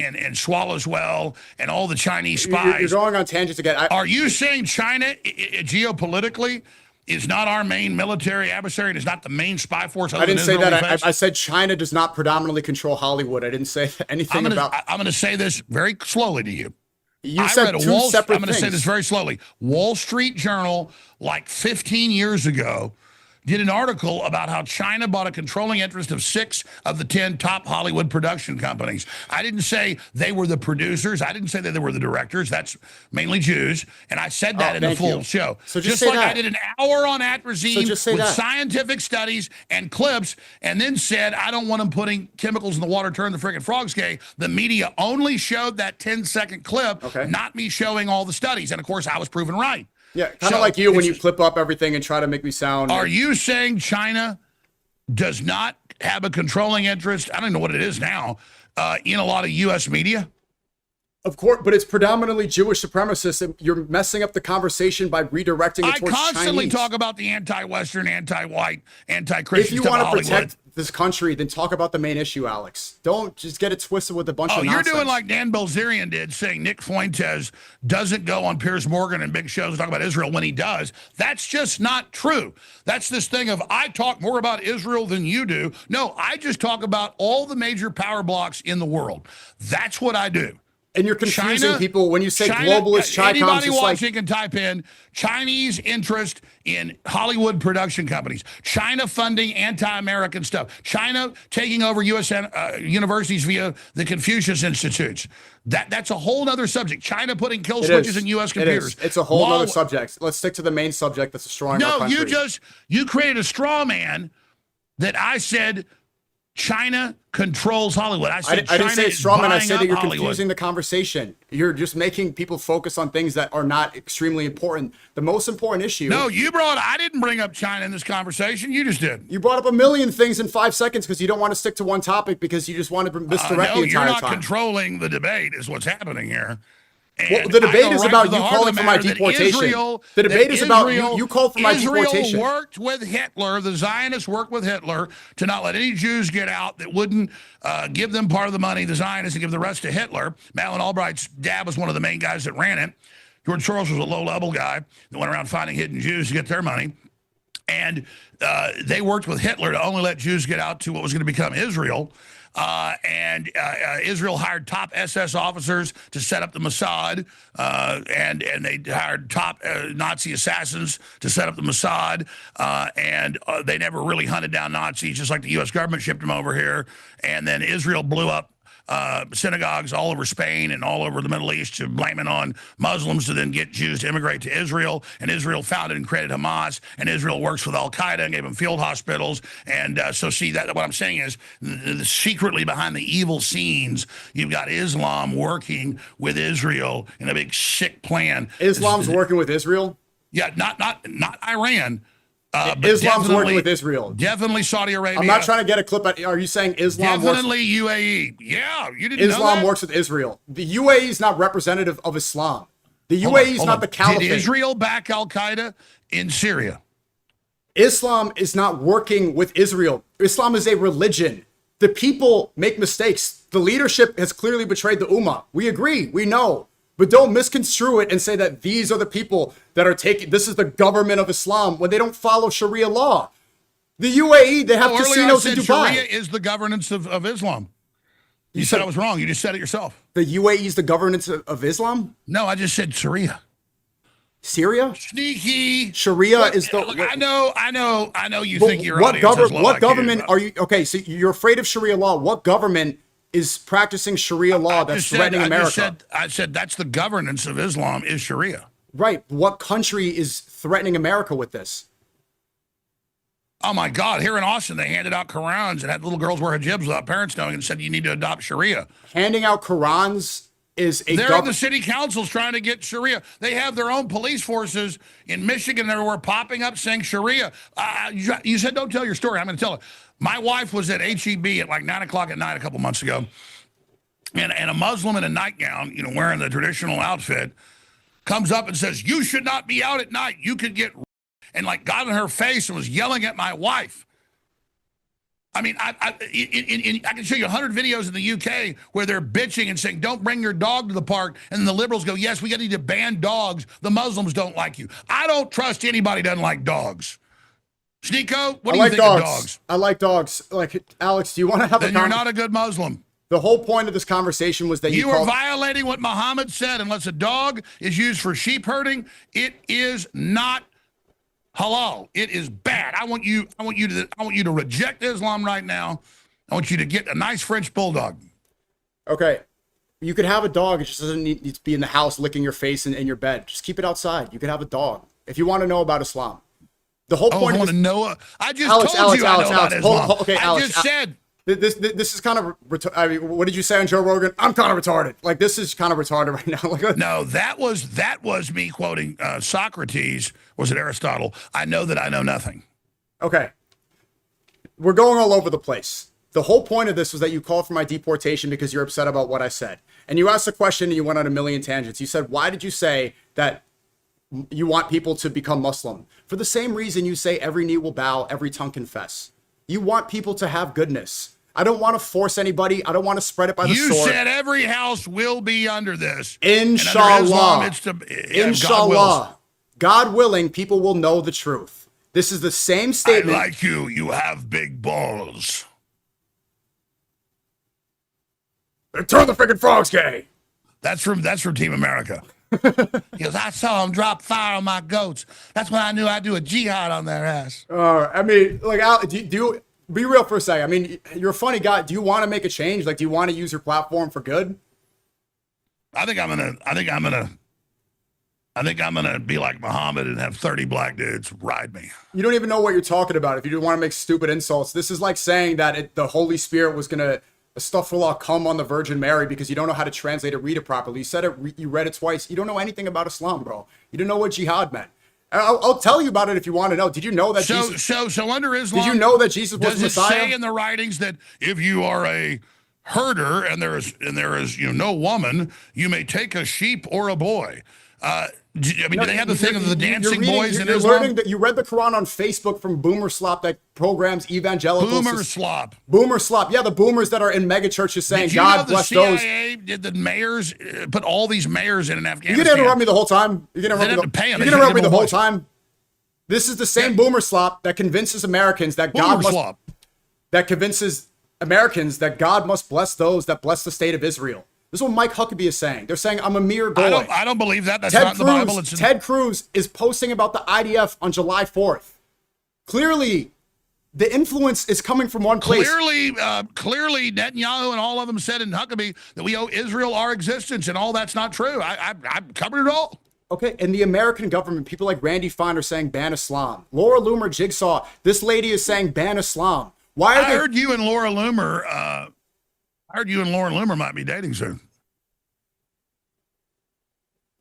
and Swallowswell and all the Chinese spies. You're going on tangents again. Are you saying China geopolitically is not our main military adversary and is not the main spy force? I didn't say that. I said China does not predominantly control Hollywood. I didn't say anything about. I'm going to say this very slowly to you. You said two separate I'm going to say this very slowly. Wall Street Journal, like 15 years ago, did an article about how China bought a controlling interest of 6 of the 10 top Hollywood production companies. I didn't say they were the producers. I didn't say that they were the directors. That's mainly Jews. And I said that in the full show. So just say like that. I did an hour on atrazine with that. scientific studies and clips, and then said, I don't want them putting chemicals in the water, turn the friggin' frogs gay. The media only showed that 10-second clip, not me showing all the studies. And of course, I was proven right. Yeah, kind of like you when you clip up everything and try to make me sound. Are you saying China does not have a controlling interest? I don't know what it is now in a lot of U.S. media. Of course, but it's predominantly Jewish supremacists, and you're messing up the conversation by redirecting it towards I constantly Chinese. talk about the anti-Western, anti-white, anti-Christian. If you want to protect this country, then talk about the main issue, Alex. Don't just get it twisted with a bunch of nonsense. You're doing like Dan Bilzerian did, saying Nick Fuentes doesn't go on Piers Morgan and big shows and talk about Israel when he does. That's just not true. That's this thing of I talk more about Israel than you do. No, I just talk about all the major power blocks in the world. That's what I do. And you're confusing people when you say globalist ChiComs. Anybody watching can type in Chinese interest in Hollywood production companies, China funding anti-American stuff, China taking over U.S. universities via the Confucius Institutes. That's a whole other subject. China putting kill switches in U.S. computers. It's a whole other subject. Let's stick to the main subject that's destroying our country. No, you created a straw man that I said China controls Hollywood. I said I didn't say it's strawman. I said that you're Hollywood. confusing the conversation. You're just making people focus on things that are not extremely important. The most important issue. No, I didn't bring up China in this conversation. You just did. You brought up a million things in 5 seconds because you don't want to stick to one topic because you just want to misdirect the entire time. You're not controlling the debate is what's happening here. Well, the debate is about you calling for my deportation. The debate is about you called for my deportation. Israel worked with Hitler. The Zionists worked with Hitler to not let any Jews get out that wouldn't give them part of the money, the Zionists, and give the rest to Hitler. Madeleine Albright's dad was one of the main guys that ran it. George Soros was a low-level guy that went around finding hidden Jews to get their money. And they worked with Hitler to only let Jews get out to what was going to become Israel. Israel hired top SS officers to set up the Mossad, and they hired top Nazi assassins to set up the Mossad, and they never really hunted down Nazis, just like the U.S. government shipped them over here. And then Israel blew up synagogues all over Spain and all over the Middle East to blame it on Muslims to then get Jews to immigrate to Israel. And Israel founded and created Hamas, and Israel works with Al-Qaeda and gave them field hospitals. And so see, that what I'm saying is secretly behind the evil scenes, you've got Islam working with Israel in a big sick plan. Islam's working with Israel? Yeah, not Iran. But Islam's working with Israel. Definitely Saudi Arabia. I'm not trying to get a clip. Are you saying Islam definitely UAE? Yeah, you didn't know Islam that? works with Israel. The UAE is not representative of Islam. The UAE is not the caliphate. Did Israel back Al-Qaeda in Syria? Islam is not working with Israel. Islam is a religion. The people make mistakes. The leadership has clearly betrayed the Ummah. We agree. We know. But don't misconstrue it and say that these are the people that are this is the government of Islam when they don't follow Sharia law. The UAE, they have casinos in Dubai. Sharia is the governance of Islam. You said I was wrong. You just said it yourself. The UAE is the governance of Islam? No, I just said Sharia. Syria? Sneaky. Sharia What- is the. Look, I know. You But think you're what what government are you? Okay, so you're afraid of Sharia law. What government is practicing Sharia law that's threatening America? I said that's the governance of Islam is Sharia. Right. What country is threatening America with this? Oh my God! Here in Austin, they handed out Qurans and had little girls wear hijabs without parents knowing, and said you need to adopt Sharia. Handing out Qurans is a They're the city councils trying to get Sharia. They have their own police forces in Michigan and everywhere popping up saying Sharia. You said don't tell your story. I'm going to tell it. My wife was at HEB at like 9 o'clock at night a couple months ago, and a Muslim in a nightgown, wearing the traditional outfit, comes up and says, "You should not be out at night. You could get," and like got in her face and was yelling at my wife. I mean, I can show you 100 videos in the UK where they're bitching and saying, "Don't bring your dog to the park," and the liberals go, "Yes, we need to ban dogs. The Muslims don't like you." I don't trust anybody who doesn't like dogs. Sneako, what do you think of dogs? I like dogs. Like, Alex, do you want to have Then you're not a good Muslim. The whole point of this conversation was that you are violating what Muhammad said. Unless a dog is used for sheep herding, it is not halal. It is bad. I want you to reject Islam right now. I want you to get a nice French bulldog. Okay. You could have a dog. It just doesn't need to be in the house licking your face in your bed. Just keep it outside. You could have a dog. If you want to know about Islam. The whole point I want to know. I just told you I know about Islam. Okay, I just said. This is kind of, I mean, what did you say on Joe Rogan? I'm kind of retarded. Like, this is kind of retarded right now. Like, no, that was me quoting Socrates. Was it Aristotle? I know that I know nothing. Okay. We're going all over the place. The whole point of this was that you called for my deportation because you're upset about what I said. And you asked a question and you went on a million tangents. You said, why did you say that you want people to become Muslim? For the same reason you say every knee will bow, every tongue confess. You want people to have goodness. I don't want to force anybody. I don't want to spread it by the sword. You said every house will be under this. Inshallah. Inshallah. God willing, people will know the truth. This is the same statement. I like you. You have big balls. Turn the freaking frogs gay. That's from Team America. He goes, I saw him drop fire on my goats. That's when I knew I'd do a jihad on their ass. I mean, like, Al, do you be real for a second? I mean, you're a funny guy. Do you want to make a change? Like, do you want to use your platform for good? I think I'm gonna be like Muhammad and have 30 black dudes ride me. You don't even know what you're talking about. If you don't want to make stupid insults, this is like saying that the Holy Spirit was gonna astaghfirullah come on the Virgin Mary because you don't know how to translate it, read it properly. You said it, you read it twice. You don't know anything about Islam, bro. You don't know what jihad meant. I'll tell you about it if you want to know. Did you know that Jesus? So under Islam, did you know that Jesus was does Messiah? Does it say in the writings that if you are a herder and there is no woman, you may take a sheep or a boy? Do they have the thing of the dancing boys in Islam? Learning that you read the Quran on Facebook from Boomer Slop that programs evangelicals. Boomer Slop. Yeah, the boomers that are in mega churches saying God bless those. Did the mayors put all these mayors in Afghanistan? You can interrupt me the whole time. You can interrupt me the whole time. This is the same Boomer Slop that convinces Americans that God must bless those that bless the state of Israel. This is what Mike Huckabee is saying. They're saying I'm a mere boy. I don't believe that. That's not in the Bible. Ted Cruz is posting about the IDF on July 4th. Clearly, the influence is coming from one place. Clearly, Netanyahu and all of them said in Huckabee that we owe Israel our existence, and all that's not true. I covered it all. Okay, and the American government, people like Randy Fine are saying ban Islam. Laura Loomer Jigsaw, this lady is saying ban Islam. Why are I heard you and Laura Loomer. I heard you and Lauren Loomer might be dating soon.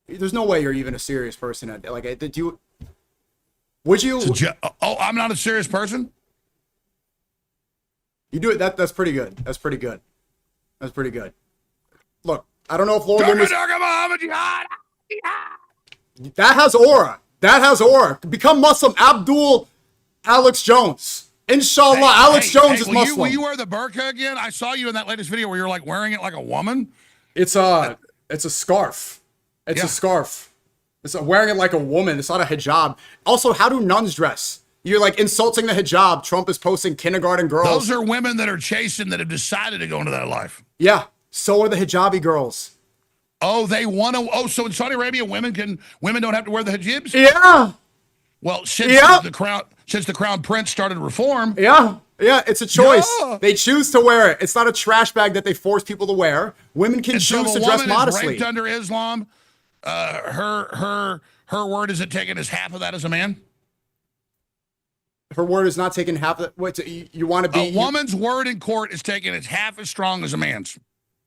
There's no way you're even a serious person. Like, did you? Would you? I'm not a serious person. You do it. That's pretty good. That's pretty good. That's pretty good. Look, I don't know if Laura Loomer. That has aura. That has aura. Become Muslim. Abdul Alex Jones. Inshallah, Alex Jones is Muslim. Will you wear the burqa again? I saw you in that latest video where you're like wearing it like a woman. It's a scarf. It's a scarf. It's wearing it like a woman. It's not a hijab. Also, how do nuns dress? You're like insulting the hijab. Trump is posting kindergarten girls. Those are women that are chastened that have decided to go into that life. Yeah. So are the hijabi girls. Oh, they want to. Oh, so in Saudi Arabia, women don't have to wear the hijabs. Yeah. Well, since the crown prince started reform. Yeah. Yeah, it's a choice. Yeah. They choose to wear it. It's not a trash bag that they force people to wear. Women can And so choose if to a dress woman is modestly. raped under Islam, her word isn't taken as half of that as a man. Her word is not taken half of it. Wait, so you want to be A woman's word in court is taken as half as strong as a man's.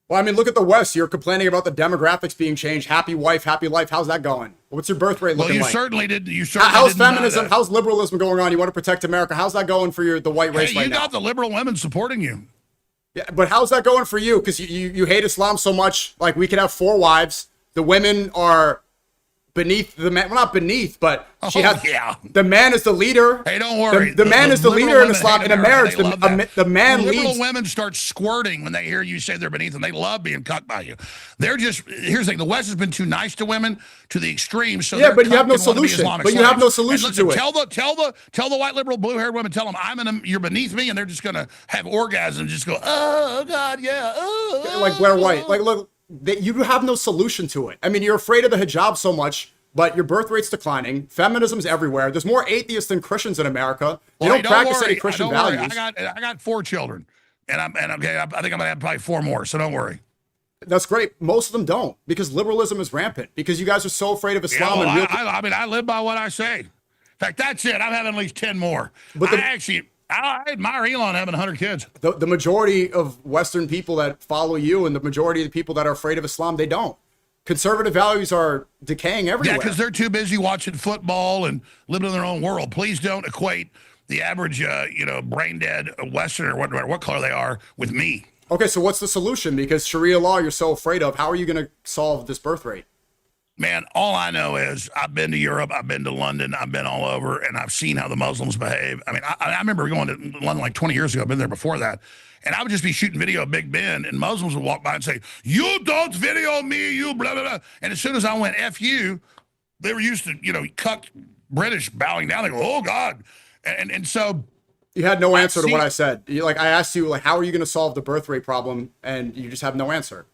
Well, I mean, look at the West. You're complaining about the demographics being changed. Happy wife, happy life. How's that going? What's your birth rate looking Well, you like? certainly did. You certainly How's did deny feminism? that. How's liberalism going on? You want to protect America? How's that going for the white race Hey, right you now? got the liberal women supporting you. Yeah, but how's that going for you? Because you hate Islam so much. Like, we could have 4 wives. The women are beneath the man. Well, not beneath, but the man is the leader. Hey, don't worry. The man is the liberal leader in women Islam. hate In a marriage, America. They love that. the man Liberal leads. women start squirting when they hear you say they're beneath them. They love being cucked by you. They're just, here's the thing, the West has been too nice to women to the extreme. So Yeah, but you have no cucked and wanna be solution. Islamic But you have no slaves. solution And listen, to it. Tell the white liberal blue-haired women, tell them you're beneath me, and they're just gonna have orgasms, just go, oh God, yeah, oh. Like Blair White. Like, look, you have no solution to it. I mean, you're afraid of the hijab so much, but your birth rate's declining. Feminism's everywhere. There's more atheists than Christians in America. They don't practice any Christian values. I got 4 children, and okay, I think I'm gonna have probably 4 more. So don't worry. That's great. Most of them don't, because liberalism is rampant. Because you guys are so afraid of Islam. Yeah, well, and I mean, I live by what I say. In fact, that's it. I'm having at least 10 more. But I admire Elon having 100 kids. The majority of Western people that follow you and the majority of the people that are afraid of Islam, they don't. Conservative values are decaying everywhere. Yeah, because they're too busy watching football and living in their own world. Please don't equate the average, brain dead Westerner, what color they are, with me. Okay, so what's the solution? Because Sharia law you're so afraid of. How are you going to solve this birth rate? Man, all I know is I've been to Europe, I've been to London, I've been all over, and I've seen how the Muslims behave. I mean, I remember going to London like 20 years ago. I've been there before that. And I would just be shooting video of Big Ben, and Muslims would walk by and say, you don't video me, you blah, blah, blah. And as soon as I went, F you, they were used to, cucked British bowing down. They go, oh, God. And so... You had no answer to what I said. I asked you, how are you going to solve the birth rate problem? And you just have no answer.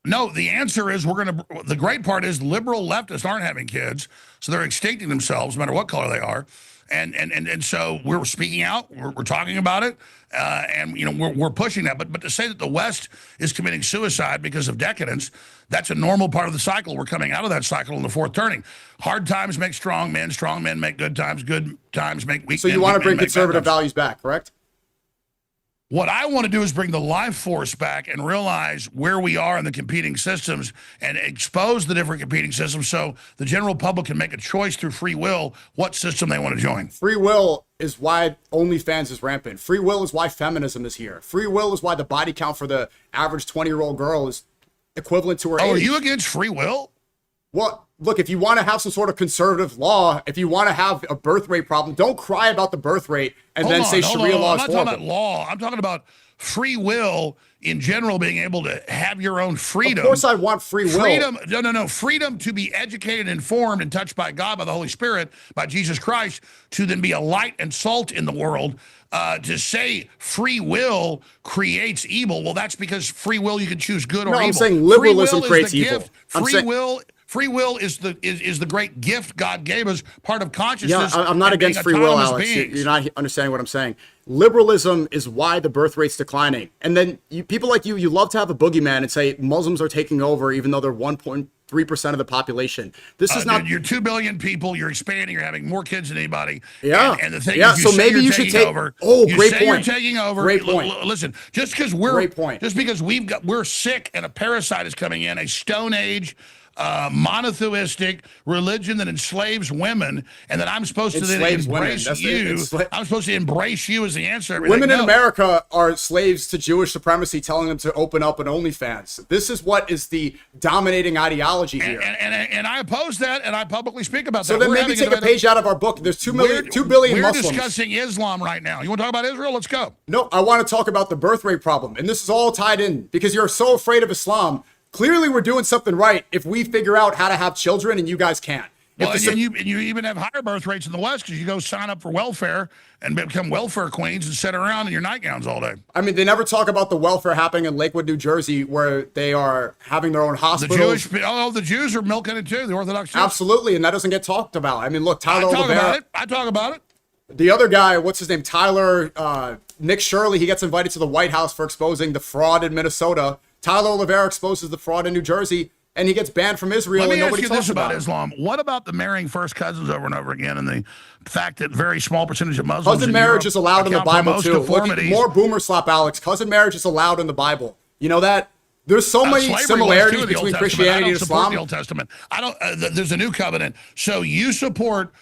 No, the answer is the great part is liberal leftists aren't having kids, so they're extincting themselves no matter what color they are. And so we're speaking out, we're talking about it, and we're pushing that. But to say that the West is committing suicide because of decadence, that's a normal part of the cycle. We're coming out of that cycle in the 4th turning. Hard times make strong men make good times make weak men. So you want to bring conservative values back, correct? What I want to do is bring the life force back and realize where we are in the competing systems and expose the different competing systems so the general public can make a choice through free will what system they want to join. Free will is why OnlyFans is rampant. Free will is why feminism is here. Free will is why the body count for the average 20-year-old girl is equivalent to her age. Are you against free will? Well, look, if you want to have some sort of conservative law, if you want to have a birth rate problem, don't cry about the birth rate and then say Sharia law is horrible. I'm not talking about law. I'm talking about free will in general, being able to have your own freedom. Of course I want free will. Freedom to be educated, informed, and touched by God, by the Holy Spirit, by Jesus Christ, to then be a light and salt in the world. To say free will creates evil, well, that's because free will, you can choose good or evil. I'm saying liberalism creates evil. Free will is the great gift God gave us, part of consciousness. Yeah, I'm not against free will, Alex. You're not understanding what I'm saying. Liberalism is why the birth rate's declining. And then people like you love to have a boogeyman and say Muslims are taking over even though they're 1.3% of the population. This is not... Dude, you're 2 billion people, you're expanding, you're having more kids than anybody. Yeah. And the thing is, so maybe you should take over. Oh, great point. You're taking over. Great point. Listen, just because we're sick and a parasite is coming in, a Stone Age monotheistic religion that enslaves women, and that I'm supposed to then embrace you. I'm supposed to embrace you as the answer. Women in America are slaves to Jewish supremacy, telling them to open up an OnlyFans. This is what is the dominating ideology here. And I oppose that, and I publicly speak about that. So then maybe take a page out of our book. There's 2 billion Muslims. We're discussing Islam right now. You want to talk about Israel? Let's go. No, I want to talk about the birth rate problem. And this is all tied in because you're so afraid of Islam. Clearly, we're doing something right if we figure out how to have children and you guys can't. Well, and you even have higher birth rates in the West because you go sign up for welfare and become welfare queens and sit around in your nightgowns all day. I mean, they never talk about the welfare happening in Lakewood, New Jersey, where they are having their own hospitals. The Jews are milking it too. The Orthodox Jews. Absolutely, and that doesn't get talked about. I mean, look, Tyler Oliveira. I talk about it. The other guy, what's his name? Nick Shirley, he gets invited to the White House for exposing the fraud in Minnesota. Tyler Oliveira exposes the fraud in New Jersey, and he gets banned from Israel. Let me and ask nobody you talks this about it. Islam. What about the marrying first cousins over and over again and the fact that very small percentage of Muslims Cousin in marriage Europe is allowed in the account for Bible most too. Look, deformities? more boomer slap, Alex. Cousin marriage is allowed in the Bible. You know that? There's so many Slavery similarities was too in the between Old Testament. Christianity I and don't support Islam. the Old Testament. I don't. There's a new covenant. So you support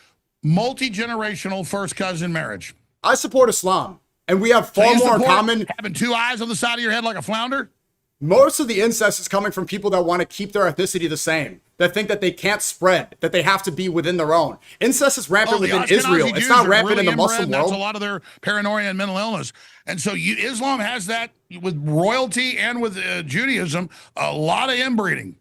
multi-generational first cousin marriage? I support Islam, and we have So far you more in support common. having two eyes on the side of your head like a flounder? Most of the incest is coming from people that want to keep their ethnicity the same, that think that they can't spread, that they have to be within their own. Incest is rampant within Ashkenazi Israel. Jews It's not are rampant really in the inbred, Muslim and that's world. a lot of their paranoia and mental illness. And so Islam has that with royalty and with Judaism, a lot of inbreeding.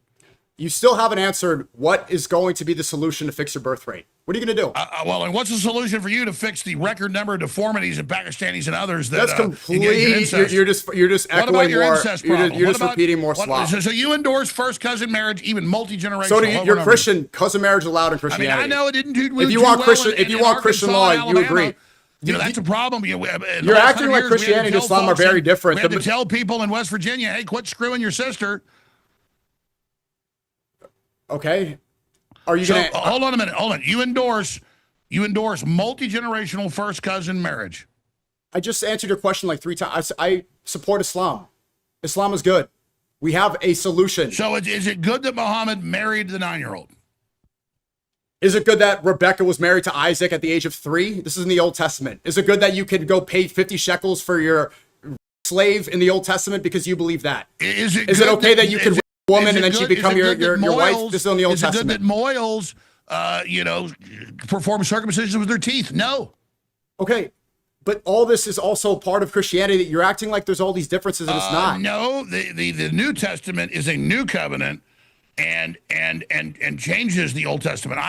You still haven't answered what is going to be the solution to fix your birth rate. What are you going to do? Well, and what's the solution for you to fix the record number of deformities in Pakistanis and others that That's engage in complete. incest? You're just What echoing about your more. incest You're problem? just repeating more slop. So you endorse first cousin marriage, even multi-generational? So do you, over you're and over? Christian. Cousin marriage allowed in I mean, Christianity. I know it didn't do. If you want Christian, if you want Christian law, you agree. You know, that's a problem. You're acting like Christianity and Islam are very different. We had to tell people in West Virginia, hey, quit screwing your sister. Okay. Are you So going to hold on a minute. Hold on. You endorse multi-generational first cousin marriage. I just answered your question like 3 times. I support Islam. Islam is good. We have a solution. So is it good that Muhammad married the 9-year-old? Is it good that Rebecca was married to Isaac at the age of 3? This is in the Old Testament. Is it good that you could go pay 50 shekels for your slave in the Old Testament because you believe that? Is it okay that you can rape a woman and then she become your wife? This is in the Old Testament. Is it good Testament. that Moyles, perform circumcision with their teeth? No. Okay. But all this is also part of Christianity. That you're acting like there's all these differences and it's not. No, the New Testament is a new covenant and changes the Old Testament.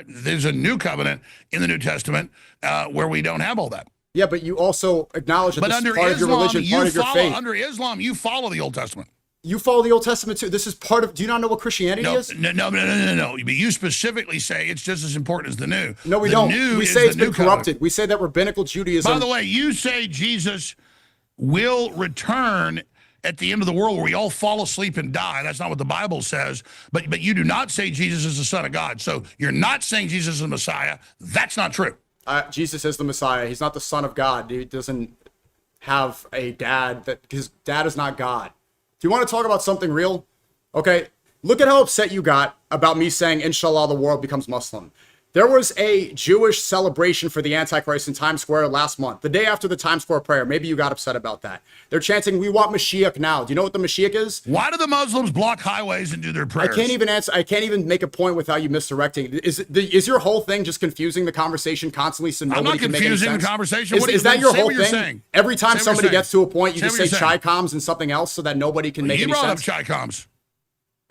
There's a new covenant in the New Testament where we don't have all that. Yeah, but you also acknowledge that But this under is part Islam, of your religion, part of your faith. Under Islam, you follow the Old Testament. You follow the Old Testament too. This is part of. Do you not know what Christianity is? No. But you specifically say it's just as important as the new. No, we the don't. New We is say the it's new been covenant. corrupted. We say that rabbinical Judaism. By the way, you say Jesus will return at the end of the world where we all fall asleep and die. That's not what the Bible says. But you do not say Jesus is the Son of God. So you're not saying Jesus is the Messiah. That's not true. Jesus is the Messiah. He's not the Son of God. He doesn't have a dad. That his dad is not God. Do you want to talk about something real? Okay, look at how upset you got about me saying, Inshallah, the world becomes Muslim. There was a Jewish celebration for the Antichrist in Times Square last month, the day after the Times Square prayer. Maybe you got upset about that. They're chanting, we want Mashiach now. Do you know what the Mashiach is? Why do the Muslims block highways and do their prayers? I can't even answer. I can't even make a point without you misdirecting. Is your whole thing just confusing the conversation constantly so nobody I'm not can make any confusing sense? the conversation. Is that your say whole what you're thing? saying. Every time Say what you're somebody saying. gets to a point, you Say just what say you're saying. Chi-Coms and something else so that nobody can make You any brought sense. up Chi-Coms.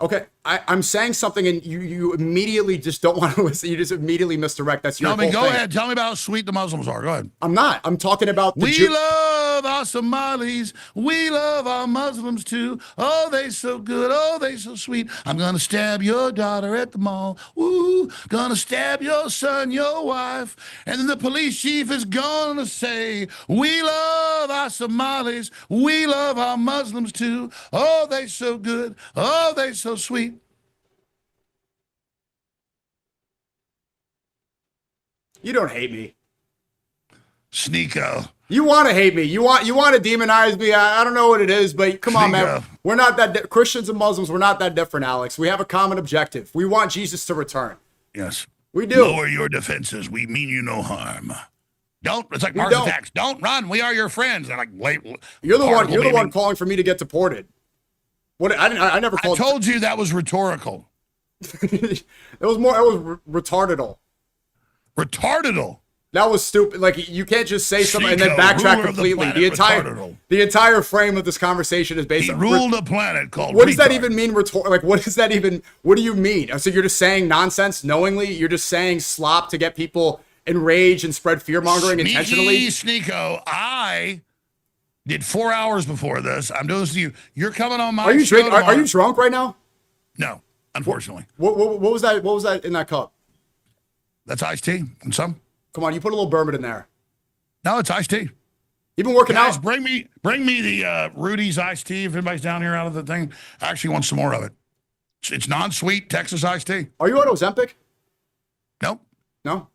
Okay, I'm saying something and you immediately just don't want to listen. You just immediately misdirect. That's your No, I mean, whole go thing. ahead. Tell me about how sweet the Muslims are. Go ahead. I'm not. I'm talking about the We love our Somalis. We love our Muslims too. Oh, they so good. Oh, they so sweet. I'm going to stab your daughter at the mall. Woo. Gonna stab your son, your wife. And then the police chief is going to say, we love our Somalis. We love our Muslims too. Oh, they so good. Oh, they so sweet. You don't hate me. Sneako. You want to hate me. You want to demonize me. I don't know what it is, but come on, man. We're not that Christians and Muslims. We're not that different, Alex. We have a common objective. We want Jesus to return. Yes. We do. Lower your defenses. We mean you no harm. Don't. It's like Mars attacks. Don't run. We are your friends. They're like, wait. You're the one. You're the one calling for me to get deported. What? I never called. I told you that was rhetorical. It was more. It was retarded. Retarded. That was stupid. Like, you can't just say something and then Sneako, backtrack ruler of the completely. planet The retarded. entire frame of this conversation is based He on ruled a planet called what does that retard. even mean? Like, what does that even? What do you mean? So you're just saying nonsense knowingly? You're just saying slop to get people enraged and spread fear mongering intentionally? Sneako, I did 4 hours before this. I'm doing this to you. You're coming on my Are you show drink? Are tomorrow. you drunk right now? No, unfortunately. What was that? What was that in that cup? That's iced tea and some. Come on, you put a little bourbon in there. No, it's iced tea. You've been working Guys, out. bring me the Rudy's iced tea. If anybody's down here out of the thing, I actually want some more of it. It's non-sweet Texas iced tea. Are you on Ozempic? Nope. No.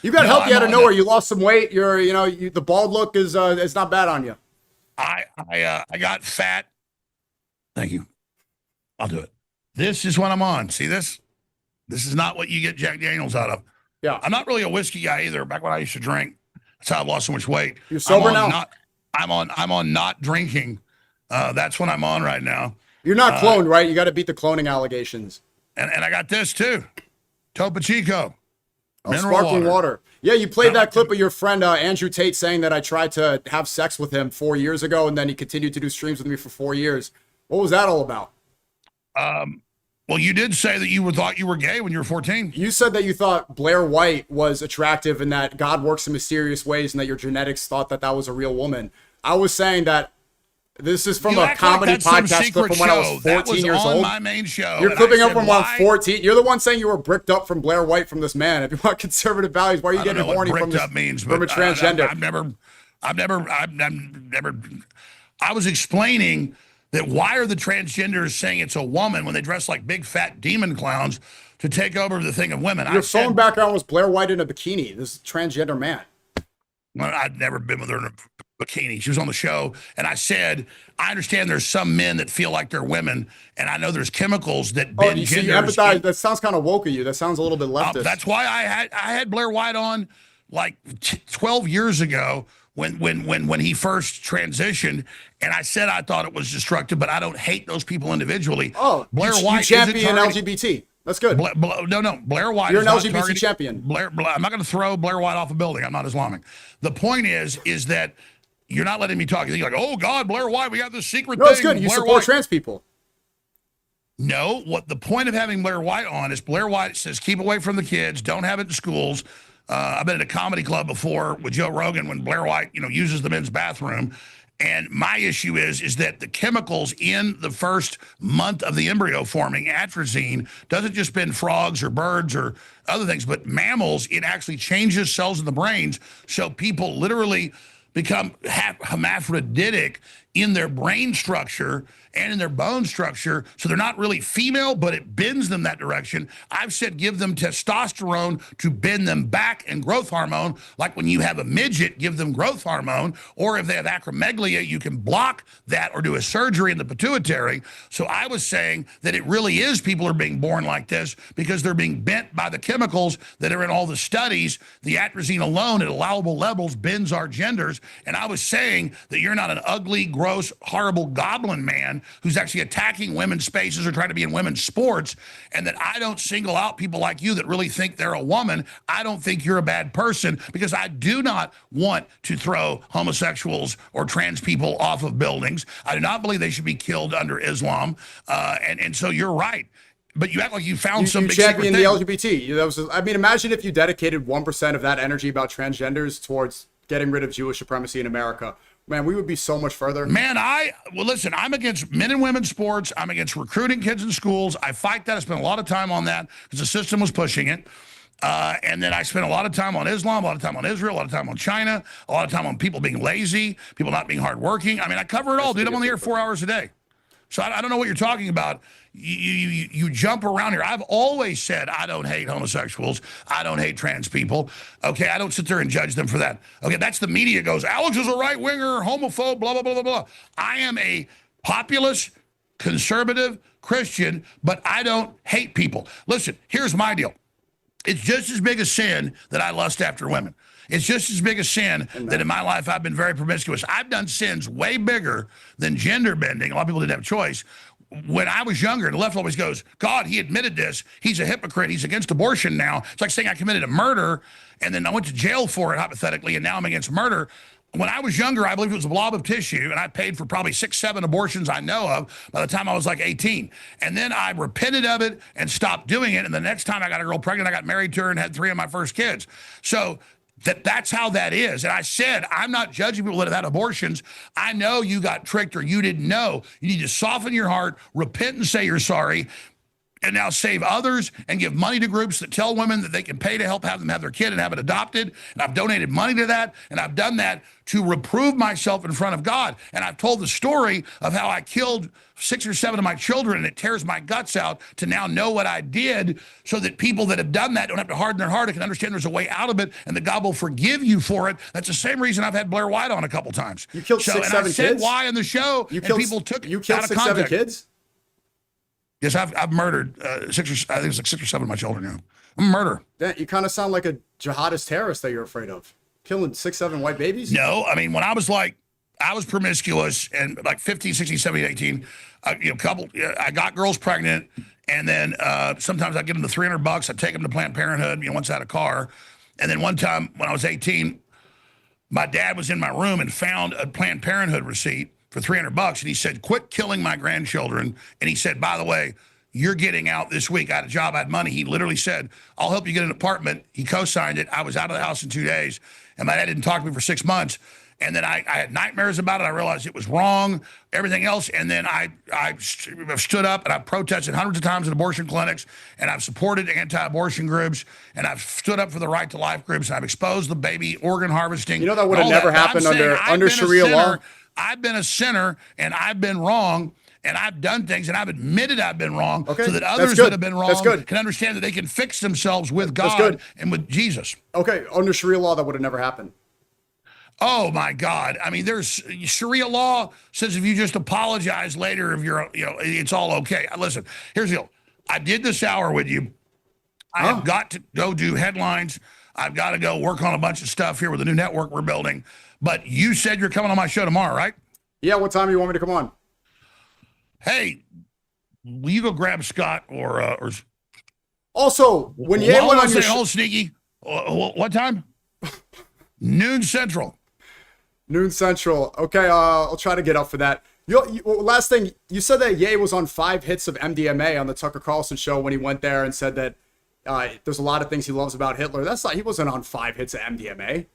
You got No, healthy I'm out of on nowhere. that. You lost some weight. The bald look is not bad on you. I got fat. Thank you. I'll do it. This is what I'm on. See this? This is not what you get Jack Daniels out of. Yeah. I'm not really a whiskey guy either. Back when I used to drink, that's how I lost so much weight. You're sober now? I'm on not drinking. That's what I'm on right now. You're not cloned, right? You got to beat the cloning allegations. And I got this too. Topo Chico. Oh, Mineral sparkling water. Yeah, you played I that like clip of your friend Andrew Tate saying that I tried to have sex with him 4 years ago, and then he continued to do streams with me for 4 years. What was that all about? Well, you did say that you thought you were gay when you were 14. You said that you thought Blair White was attractive and that God works in mysterious ways and that your genetics thought that was a real woman. I was saying that this is from You a act like comedy that's some podcast clip secret from when I was show. 14 That was years on old. my main show. You're and clipping I up said, from when I why? was 14. You're the one saying you were bricked up from Blair White from this man. If you want conservative values, why are you I don't getting know what horny from bricked this up means, from a but transgender? I've never. I was explaining that why are the transgenders saying it's a woman when they dress like big fat demon clowns to take over the thing of women? Your phone background was Blair White in a bikini. This is a transgender man. I'd never been with her in a bikini. She was on the show, and I said, I understand there's some men that feel like they're women, and I know there's chemicals that Oh, bend you see, you genders. empathize. That sounds kind of woke of you. That sounds a little bit leftist. That's why I had Blair White on like 12 years ago when he first transitioned, and I said I thought it was destructive, but I don't hate those people individually. Oh, Blair you White champion isn't targeting- LGBT. That's good. No. Blair White. You're is an not LGBT targeting- champion. I'm not going to throw Blair White off a building. I'm not Islamic. The point is that you're not letting me talk. You're like, oh God, Blair White, we got this secret No, thing. it's good. You Blair support White. trans people. No, what the point of having Blair White on is Blair White says keep away from the kids, don't have it in schools. I've been at a comedy club before with Joe Rogan when Blair White, uses the men's bathroom. And my issue is that the chemicals in the first month of the embryo forming, atrazine, doesn't just bend frogs or birds or other things, but mammals, it actually changes cells in the brains. So people literally become hermaphroditic in their brain structure and in their bone structure. So they're not really female, but it bends them that direction. I've said give them testosterone to bend them back and growth hormone. Like when you have a midget, give them growth hormone. Or if they have acromegalia, you can block that or do a surgery in the pituitary. So I was saying that it really is people are being born like this because they're being bent by the chemicals that are in all the studies. The atrazine alone at allowable levels bends our genders. And I was saying that you're not an ugly, gross, horrible goblin man who's actually attacking women's spaces or trying to be in women's sports, and that I don't single out people like you that really think they're a woman. I don't think you're a bad person because I do not want to throw homosexuals or trans people off of buildings. I do not believe they should be killed under Islam. And so you're right. But you act like you found some You big secret champion thing. the LGBT. Imagine if you dedicated 1% of that energy about transgenders towards getting rid of Jewish supremacy in America. Man, we would be so much further. Man, listen, I'm against men and women's sports. I'm against recruiting kids in schools. I fight that. I spent a lot of time on that because the system was pushing it. And then I spent a lot of time on Islam, a lot of time on Israel, a lot of time on China, a lot of time on people being lazy, people not being hardworking. I mean, I cover it all, dude. I'm on the air 4 hours a day. So I don't know what you're talking about. You jump around here. I've always said I don't hate homosexuals. I don't hate trans people. Okay, I don't sit there and judge them for that. Okay, that's the media goes, Alex is a right-winger, homophobe, blah, blah, blah, blah, blah. I am a populist, conservative Christian, but I don't hate people. Listen, here's my deal. It's just as big a sin that I lust after women. It's just as big a sin that in my life I've been very promiscuous. I've done sins way bigger than gender bending. A lot of people didn't have a choice. when I was younger, the left always goes, God, he admitted this. He's a hypocrite. He's against abortion now. It's like saying I committed a murder and then I went to jail for it, hypothetically, and now I'm against murder. When I was younger, I believe it was a blob of tissue, and I paid for probably 6, 7 abortions I know of by the time I was like 18. And then I repented of it and stopped doing it. And the next time I got a girl pregnant, I got married to her and had 3 of my first kids. So that's how that is. And I said, I'm not judging people that have had abortions. I know you got tricked or you didn't know. You need to soften your heart, repent and say you're sorry, and now save others and give money to groups that tell women that they can pay to help have them have their kid and have it adopted. And I've donated money to that. And I've done that to reprove myself in front of God. And I've told the story of how I killed 6 or 7 of my children and it tears my guts out to now know what I did so that people that have done that don't have to harden their heart and can understand there's a way out of it and that God will forgive you for it. That's the same reason I've had Blair White on a couple times. You killed 6, 7 kids? I said why on the show and people took it You killed out of 6, 7 context. kids? Yes, I've murdered 6 or I think it's like 6 or 7 of my children now. I'm a murderer. Yeah, you kind of sound like a jihadist terrorist that you're afraid of. Killing 6, 7 white babies? No, I mean, when I was promiscuous and like 15, 16, 17, 18, I got girls pregnant. And then sometimes I'd give them the $300. I'd take them to Planned Parenthood, once I had a car. And then one time when I was 18, my dad was in my room and found a Planned Parenthood receipt for $300. And he said, quit killing my grandchildren. And he said, by the way, you're getting out this week. I had a job, I had money. He literally said, I'll help you get an apartment. He co-signed it. I was out of the house in 2 days. And my dad didn't talk to me for 6 months. And then I had nightmares about it. I realized it was wrong, everything else. And then I stood up and I protested hundreds of times in abortion clinics. And I've supported anti-abortion groups. And I've stood up for the right to life groups. And I've exposed the baby organ harvesting. You know that would have never happened under Sharia law? I've been a sinner and I've been wrong and I've done things and I've admitted I've been wrong so that others that have been wrong can understand that they can fix themselves with God and with Jesus. Okay, under Sharia law, that would have never happened. Oh my God. I mean, there's Sharia law says if you just apologize later, if you're, it's all okay. Listen, here's the deal. I did this hour with you. I have got to go do headlines. I've got to go work on a bunch of stuff here with the new network we're building. But you said you're coming on my show tomorrow, right? Yeah, what time do you want me to come on? Hey, will you go grab Scott or also, when you went on your show, Sneaky, what time? Noon Central. Noon Central. Okay, I'll try to get up for that. Last thing, you said that Ye was on 5 hits of MDMA on the Tucker Carlson show when he went there and said that there's a lot of things he loves about Hitler. That's not, he wasn't on 5 hits of MDMA.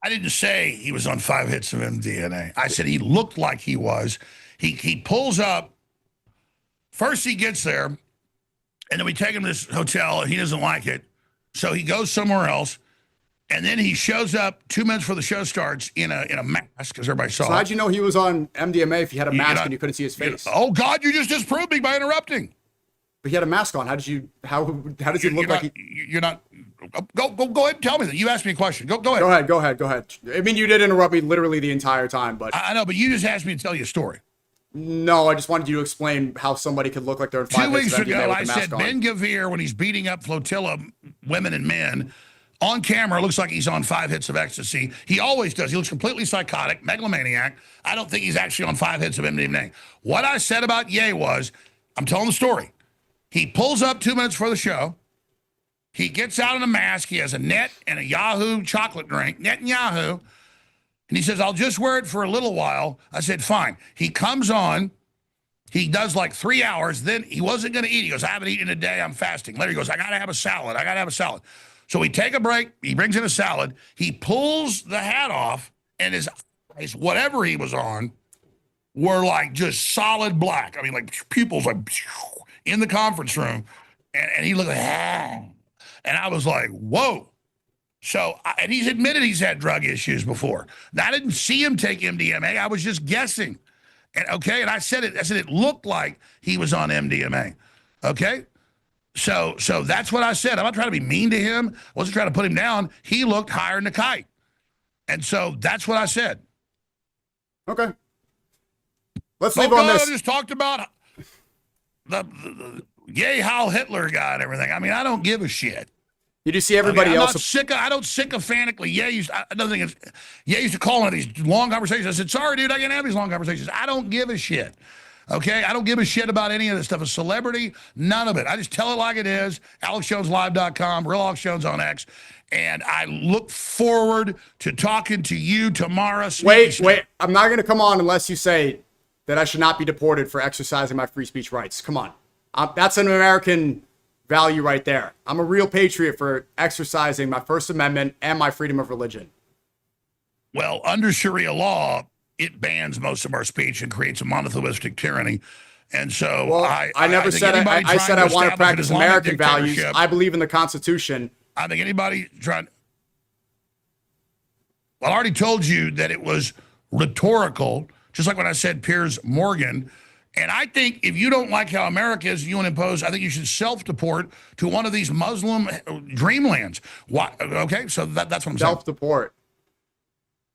I didn't say he was on 5 hits of MDMA. I said he looked like he was. He pulls up. First he gets there, and then we take him to this hotel, and he doesn't like it. So he goes somewhere else, and then he shows up 2 minutes before the show starts in a mask, because everybody saw So how'd you know he was on MDMA if he had a mask and you couldn't see his face? Oh, God, you just disproved me by interrupting. But he had a mask on. How does he look like You're not... Go ahead and tell me that. You asked me a question. Go ahead. Go ahead. I mean, you did interrupt me literally the entire time, but... I know, but you just asked me to tell you a story. No, I just wanted you to explain how somebody could look like they're in 5 2 weeks ago, I said on. Ben Gavir, when he's beating up flotilla women and men, on camera, looks like he's on 5 hits of ecstasy. He always does. He looks completely psychotic, megalomaniac. I don't think he's actually on 5 hits of MDMA. What I said about Ye was, I'm telling the story. He pulls up 2 minutes for the show. He gets out in a mask. He has a net and a Yahoo chocolate drink, net and Yahoo. And he says, I'll just wear it for a little while. I said, fine. He comes on. He does like 3 hours. Then he wasn't going to eat. He goes, I haven't eaten in a day. I'm fasting. Later he goes, I got to have a salad. So we take a break. He brings in a salad. He pulls the hat off, and his eyes, whatever he was on, were like just solid black. I mean, like pupils like in the conference room. And he looked like, and I was like, whoa. So, and he's admitted he's had drug issues before. Now, I didn't see him take MDMA. I was just guessing. And okay, and I said it looked like he was on MDMA. Okay? So that's what I said. I'm not trying to be mean to him. I wasn't trying to put him down. He looked higher than a kite. And so that's what I said. Okay. Let's leave on this. I just talked about the yay Heil Hitler guy and everything. I mean, I don't give a shit. You do see everybody Okay, I'm else. not I don't sycophantically. Another thing is, used to call into these long conversations. I said, sorry, dude, I can't have these long conversations. I don't give a shit. Okay, I don't give a shit about any of this stuff. A celebrity, none of it. I just tell it like it is. AlexJonesLive.com, Real Alex Jones on X. And I look forward to talking to you tomorrow. Wait. I'm not going to come on unless you say that I should not be deported for exercising my free speech rights. Come on. That's an American value right there. I'm a real patriot for exercising my First Amendment and my freedom of religion. Well, under Sharia law, it bans most of our speech and creates a monotheistic tyranny. And so well, I never said I said I want to practice American values. I believe in the Constitution. I think anybody trying. Well, I already told you that it was rhetorical, just like when I said Piers Morgan. And I think if you don't like how America is, you want to impose, I think you should self-deport to one of these Muslim dreamlands. Why? Okay, so that's what I'm saying. Self-deport.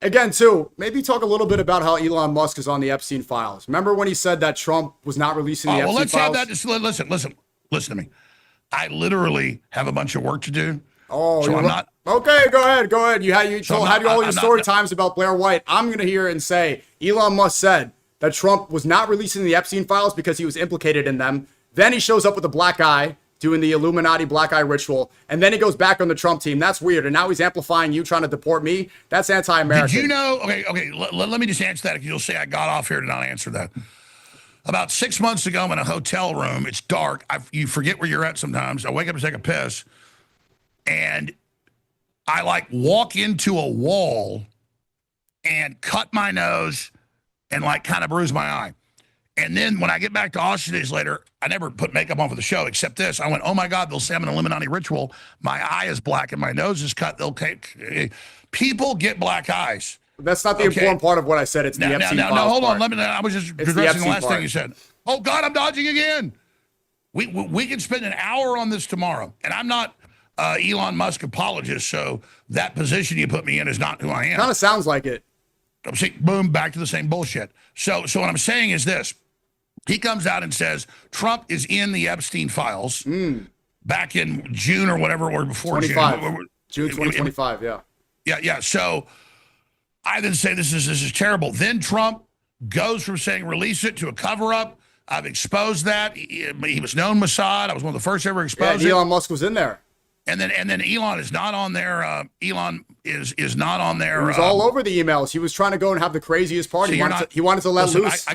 Again, too, maybe talk a little bit about how Elon Musk is on the Epstein files. Remember when he said that Trump was not releasing the Epstein files? Well, let's have that. Listen to me. I literally have a bunch of work to do. Oh, so I'm not. Okay, go ahead. You told all your story times about Blair White. I'm going to hear and say Elon Musk said that Trump was not releasing the Epstein files because he was implicated in them. Then he shows up with a black eye doing the Illuminati black eye ritual, and then he goes back on the Trump team. That's weird. And now he's amplifying you trying to deport me. That's anti-American. Did you know? Okay. Let me just answer that. You'll say I got off here to not answer that. About 6 months ago, I'm in a hotel room. It's dark. You forget where you're at sometimes. I wake up to take a piss, and I walk into a wall and cut my nose and kind of bruise my eye. And then when I get back to Austin days later, I never put makeup on for the show except this. I went, oh my God, they'll say I'm an Illuminati ritual. My eye is black and my nose is cut. They'll take people get black eyes. That's not the important part of what I said. It's the Epstein files. Now, hold part. on. I was just addressing the last thing you said. Oh God, I'm dodging again. We can spend an hour on this tomorrow, and I'm not Elon Musk apologist, so that position you put me in is not who I am. Kind of sounds like it. I'm saying, boom, back to the same bullshit. So what I'm saying is this. He comes out and says Trump is in the Epstein files back in June or whatever, or before 25. June 2025, yeah. Yeah. So I then say this is terrible. Then Trump goes from saying release it to a cover-up. I've exposed that. He was known Mossad. I was one of the first ever exposed it. Elon Musk was in there. And then Elon is not on there. Elon is not on there. He was all over the emails. He was trying to go and have the craziest party. He wanted to let loose.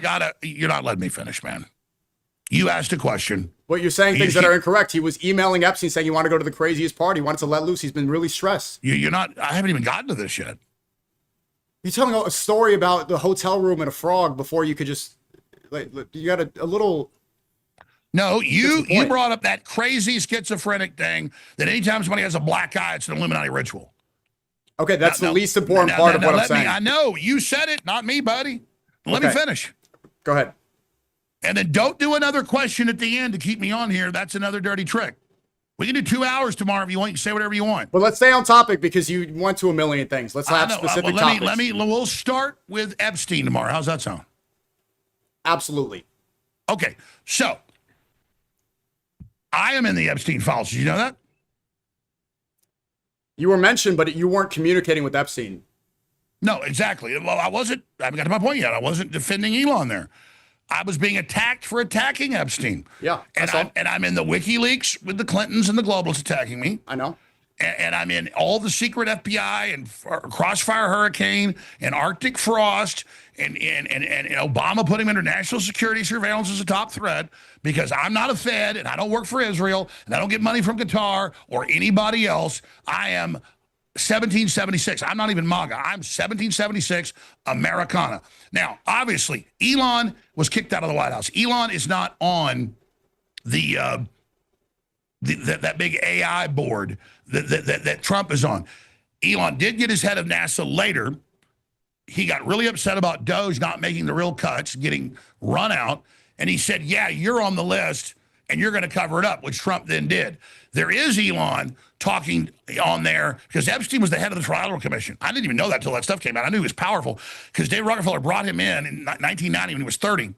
You're not letting me finish, man. You asked a question. But you're saying things that are incorrect. He was emailing Epstein saying he wanted to go to the craziest party. He wanted to let loose. He's been really stressed. You're not. I haven't even gotten to this yet. You're telling a story about the hotel room and a frog before you could just you got a little. No, you brought up that crazy schizophrenic thing that anytime somebody has a black eye, it's an Illuminati ritual. Okay, that's the least important part of what I'm saying. I know. You said it, not me, buddy. Let me finish. Go ahead. And then don't do another question at the end to keep me on here. That's another dirty trick. We can do 2 hours tomorrow if you want. You can say whatever you want. But let's stay on topic because you went to a million things. Let's have specific topics. We'll start with Epstein tomorrow. How's that sound? Absolutely. Okay, so I am in the Epstein files. Did you know that? You were mentioned, but you weren't communicating with Epstein. No, exactly. Well, I haven't got to my point yet. I wasn't defending Elon there. I was being attacked for attacking Epstein. Yeah. And I'm in the WikiLeaks with the Clintons and the globalists attacking me. I know. And I'm in all the secret FBI and Crossfire Hurricane and Arctic Frost and Obama putting him under national security surveillance as a top threat because I'm not a Fed and I don't work for Israel and I don't get money from Qatar or anybody else. I am 1776. I'm not even MAGA. I'm 1776 Americana. Now, obviously, Elon was kicked out of the White House. Elon is not on that big AI board that Trump is on. Elon did get his head of NASA later. He got really upset about Doge not making the real cuts, getting run out. And he said, yeah, you're on the list and you're going to cover it up, which Trump then did. There is Elon talking on there because Epstein was the head of the Trial Commission. I didn't even know that until that stuff came out. I knew he was powerful because David Rockefeller brought him in 1990 when he was 30.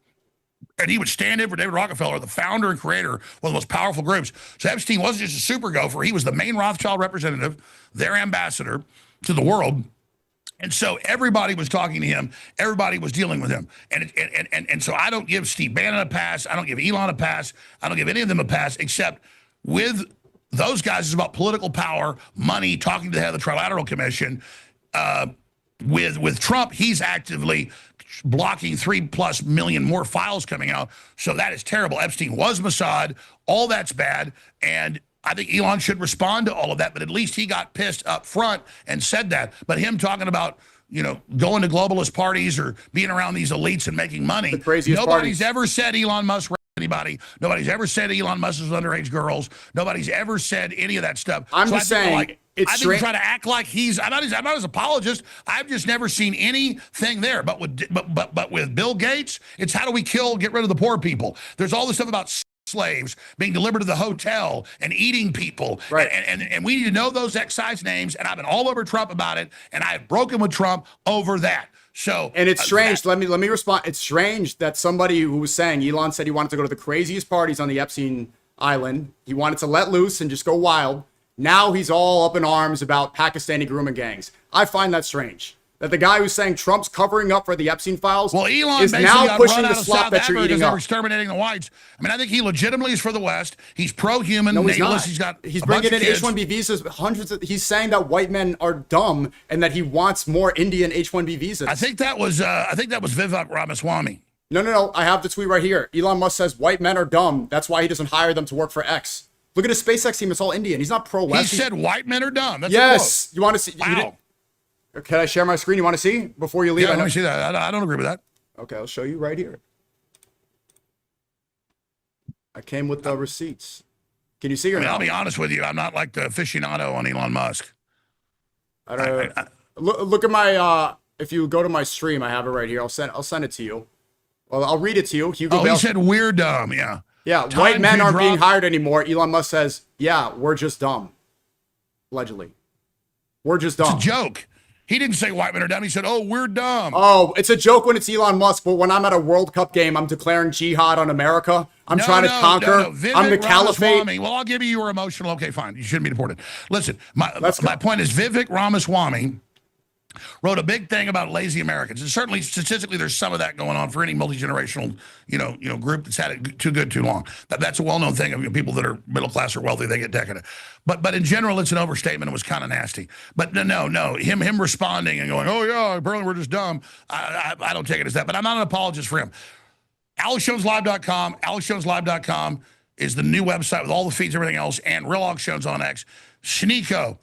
And he would stand in for David Rockefeller, the founder and creator of one of the most powerful groups. So Epstein wasn't just a super gopher. He was the main Rothschild representative, their ambassador to the world. And so everybody was talking to him. Everybody was dealing with him. And so I don't give Steve Bannon a pass. I don't give Elon a pass. I don't give any of them a pass, except with those guys, it's about political power, money, talking to the head of the Trilateral Commission. With Trump, he's actively blocking 3+ million more files coming out. So that is terrible. Epstein was Mossad. All that's bad. And I think Elon should respond to all of that, but at least he got pissed up front and said that. But him talking about, going to globalist parties or being around these elites and making money. The craziest Nobody's parties. ever said Elon Musk raped anybody. Nobody's ever said Elon Musk is underage girls. Nobody's ever said any of that stuff. I'm just saying, I think we try to act like I'm not his apologist. I've just never seen anything there. But with Bill Gates, it's how do we get rid of the poor people? There's all this stuff about slaves being delivered to the hotel and eating people. Right. And we need to know those excise names. And I've been all over Trump about it. And I've broken with Trump over that. So, and it's strange. Let me respond. It's strange that somebody who was saying, Elon said he wanted to go to the craziest parties on the Epstein Island. He wanted to let loose and just go wild. Now he's all up in arms about Pakistani grooming gangs. I find that strange. That the guy who's saying Trump's covering up for the Epstein files Elon is now pushing the slop that you're eating up. Exterminating the whites. I mean, I think he legitimately is for the West. He's pro-human. No, he's not. He's bringing in H-1B visas. He's saying that white men are dumb and that he wants more Indian H-1B visas. I think that was Vivek Ramaswamy. No. I have the tweet right here. Elon Musk says white men are dumb. That's why he doesn't hire them to work for X. Look at his SpaceX team. It's all Indian. He's not pro-West. He said white men are dumb. That's yes. You want to see? Wow. Can I share my screen? You want to see before you leave? Yeah, let me see that. I don't agree with that. Okay, I'll show you right here. I came with the receipts. Can you see or not? I'll be honest with you. I'm not like the aficionado on Elon Musk. I don't know. Look at my. If you go to my stream, I have it right here. I'll send it to you. Well, I'll read it to you. He said we're dumb. Yeah. Yeah. White men aren't being hired anymore. Elon Musk says, "Yeah, we're just dumb." Allegedly, we're just dumb. It's a joke. He didn't say white men are dumb. He said, "Oh, we're dumb." Oh, it's a joke when it's Elon Musk, but when I'm at a World Cup game, I'm declaring jihad on America. I'm trying to conquer. I'm the caliphate. Well, I'll give you your emotional. Okay, fine. You shouldn't be deported. Listen, my point is Vivek Ramaswamy wrote a big thing about lazy Americans, and certainly statistically, there's some of that going on for any multi-generational, group that's had it too good too long. That's a well-known thing of people that are middle class or wealthy, they get decadent. But in general, it's an overstatement. It was kind of nasty. But no, him responding and going, "Oh yeah, apparently we're just dumb." I don't take it as that. But I'm not an apologist for him. AlexJonesLive.com. AlexJonesLive.com is the new website with all the feeds, everything else, and Real Alex Jones on X. Sneako.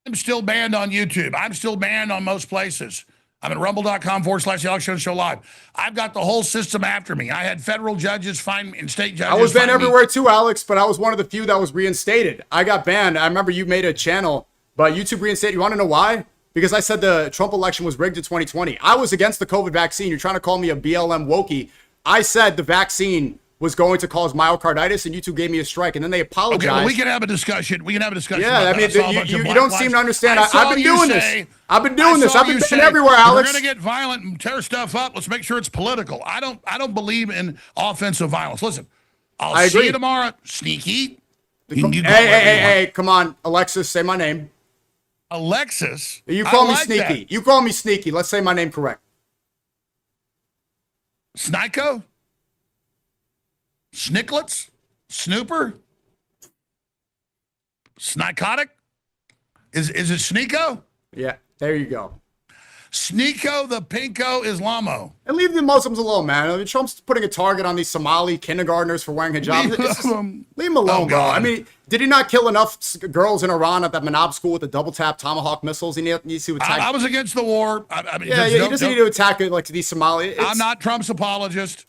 I'm still banned on YouTube. I'm still banned on most places. I'm at rumble.com/The Alex Jones Show Live. I've got the whole system after me. I had federal judges find me and state judges. I was banned everywhere too, Alex, but I was one of the few that was reinstated. I got banned. I remember you made a channel, but YouTube reinstated. You want to know why? Because I said the Trump election was rigged in 2020. I was against the COVID vaccine. You're trying to call me a BLM wokey. I said the vaccine was going to cause myocarditis, and YouTube gave me a strike, and then they apologized. Okay, well, we can have a discussion. Yeah, I mean, you don't seem to understand. I've been doing this. I've been doing this. I've been banned everywhere, Alex. We're going to get violent and tear stuff up. Let's make sure it's political. I don't believe in offensive violence. Listen, I'll see you tomorrow. Sneaky. Hey, come on, Alexis, say my name. Alexis? You call me Sneaky. That. You call me Sneaky. Let's say my name correct. Sneako? Snicklets? Snooper? Snycotic? Is it Sneako? Yeah, there you go. Sneako the Pinko Islamo. And leave the Muslims alone, man. I mean, Trump's putting a target on these Somali kindergartners for wearing hijabs. Leave them alone, bro. I mean, did he not kill enough girls in Iran at that Manab school with the double tap Tomahawk missiles? He needs to attack. I was against the war. He doesn't need to attack it like these Somali. I'm not Trump's apologist.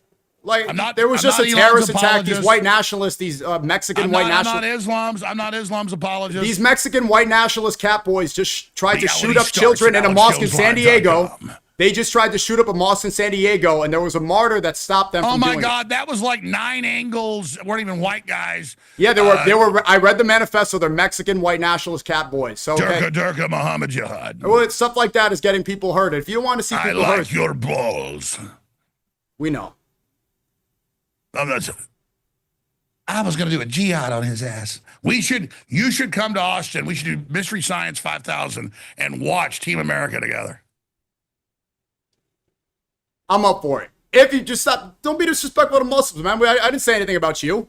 There was just a terrorist attack. These white nationalists, these Mexican white nationalists. I'm not Islam's apologist. These Mexican white nationalist cat boys just tried to shoot up children in a mosque in San Diego. They just tried to shoot up a mosque in San Diego, and there was a martyr that stopped them from doing it. Oh, my God. That was like 9 angles. Weren't even white guys. Yeah, they were. I read the manifesto. They're Mexican white nationalist cat boys. So Durka Muhammad Jihad. Well, stuff like that is getting people hurt. If you don't want to see people hurt. I like your balls. We know. I was going to do a jihad on his ass. You should come to Austin. We should do Mystery Science 5000 and watch Team America together. I'm up for it. If you just stop, don't be disrespectful to Muslims, man. I didn't say anything about you.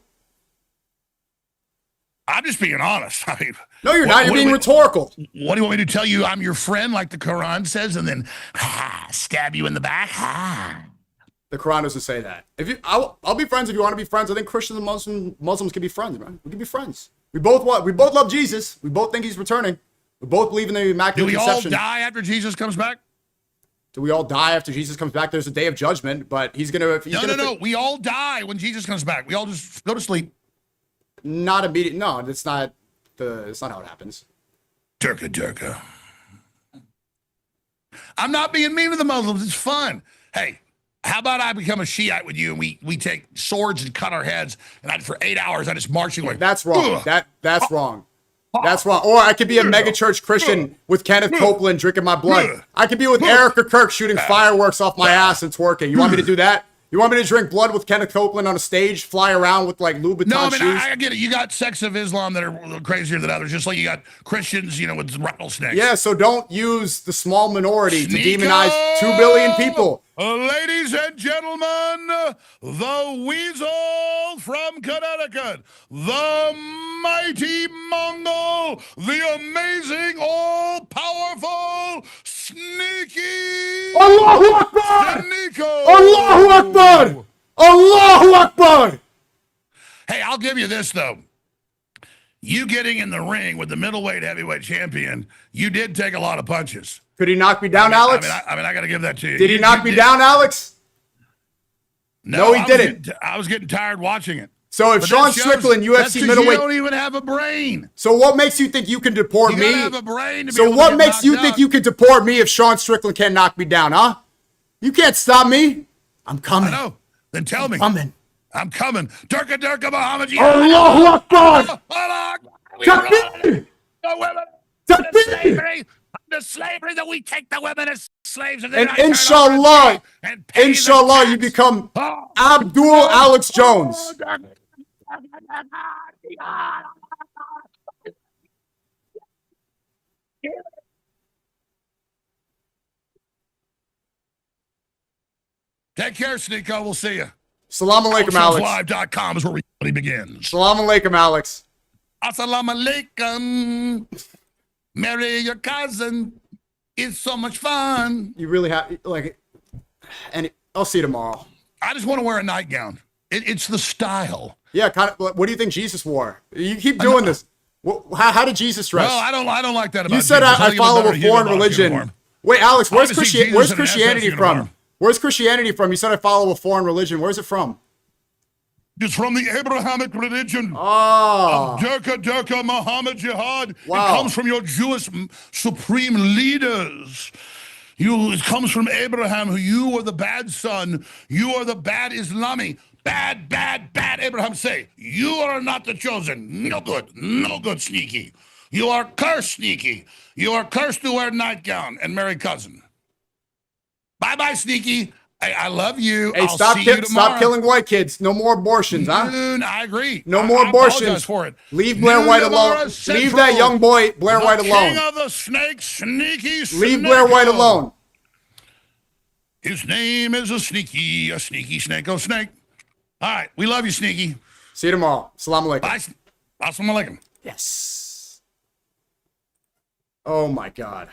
I'm just being honest. I mean, no, you're not. You're being rhetorical. What do you want me to tell you? I'm your friend, like the Quran says, and then stab you in the back? The Quran doesn't say that. I'll be friends if you want to be friends. I think Christians and Muslims can be friends, man. We can be friends. We both love Jesus. We both think he's returning. We both believe in the Immaculate Conception. Do we all die after Jesus comes back? Do we all die after Jesus comes back? There's a day of judgment, but he's gonna. No. We all die when Jesus comes back. We all just go to sleep. Not immediate. No, it's not how it happens. Durka. I'm not being mean to the Muslims. It's fun. Hey, how about I become a Shiite with you and we take swords and cut our heads and for 8 hours I just march you like that's wrong. That's wrong. That's wrong. Or I could be a megachurch Christian with Kenneth Copeland drinking my blood. I could be with Erica Kirk shooting fireworks off my ass and twerking. You want me to do that? You want me to drink blood with Kenneth Copeland on a stage, fly around with like Louboutin shoes? I get it. You got sects of Islam that are crazier than others, just like you got Christians, with rattlesnakes. Yeah, so don't use the small minority to demonize 2 billion people. Ladies and gentlemen, the Weasel from Connecticut, the mighty Mongol, the amazing, all-powerful, sneaky Allahu Akbar! Sneako! Allahu Akbar! Allahu Akbar! Hey, I'll give you this, though. You getting in the ring with the middleweight heavyweight champion, you did take a lot of punches. Could he knock me down, Alex? I got to give that to you. Did he knock me down, Alex? No, he didn't. I was getting tired watching it. So if Sean Strickland, UFC middleweight, you don't even have a brain. So what makes you think you can deport me? You gotta have a brain to be so able to what get makes you knocked think out. you can deport me if Sean Strickland can't knock me down, huh? You can't stop me. I'm coming. I know. Then tell me. I'm coming. Durka Muhammad. Allahu Akbar! Takbir! Takbir! The slavery that we take the women as slaves and inshallah, you become Abdul Alex Jones. Take care, Sneako. We'll see you. Salam alaikum, Alex. Live.com is where reality begins. Salam alaikum, Alex. Assalamu alaikum. Marry your cousin. It's so much fun. You really have, and I'll see you tomorrow. I just want to wear a nightgown. It's the style. Yeah, kind of. What do you think Jesus wore? You keep doing this. How did Jesus dress? Well, I don't like that about you. Said Jesus. I follow a foreign religion. Wait, Alex, where's Christianity from? Where's Christianity from? You said I follow a foreign religion. Where's it from? It's from the Abrahamic religion. Oh. Durka Muhammad Jihad. Wow. It comes from your Jewish supreme leaders. It comes from Abraham, who you are the bad son. You are the bad Islami. Bad, Abraham say. You are not the chosen. No good, Sneaky. You are cursed, Sneaky. You are cursed to wear nightgown and marry cousin. Bye, Sneaky. I love you. Hey, I'll see you tomorrow. Stop killing white kids. No more abortions, huh? I agree. No more abortions. For it. Leave Blair White alone. Leave that young boy, Blair White alone. King of the snakes, Sneaky Sneako. Leave Blair White alone. His name is a sneaky Sneako snake. All right. We love you, Sneaky. See you tomorrow. Assalamu alaikum. Bye. Assalamu alaikum. Yes. Oh, my God.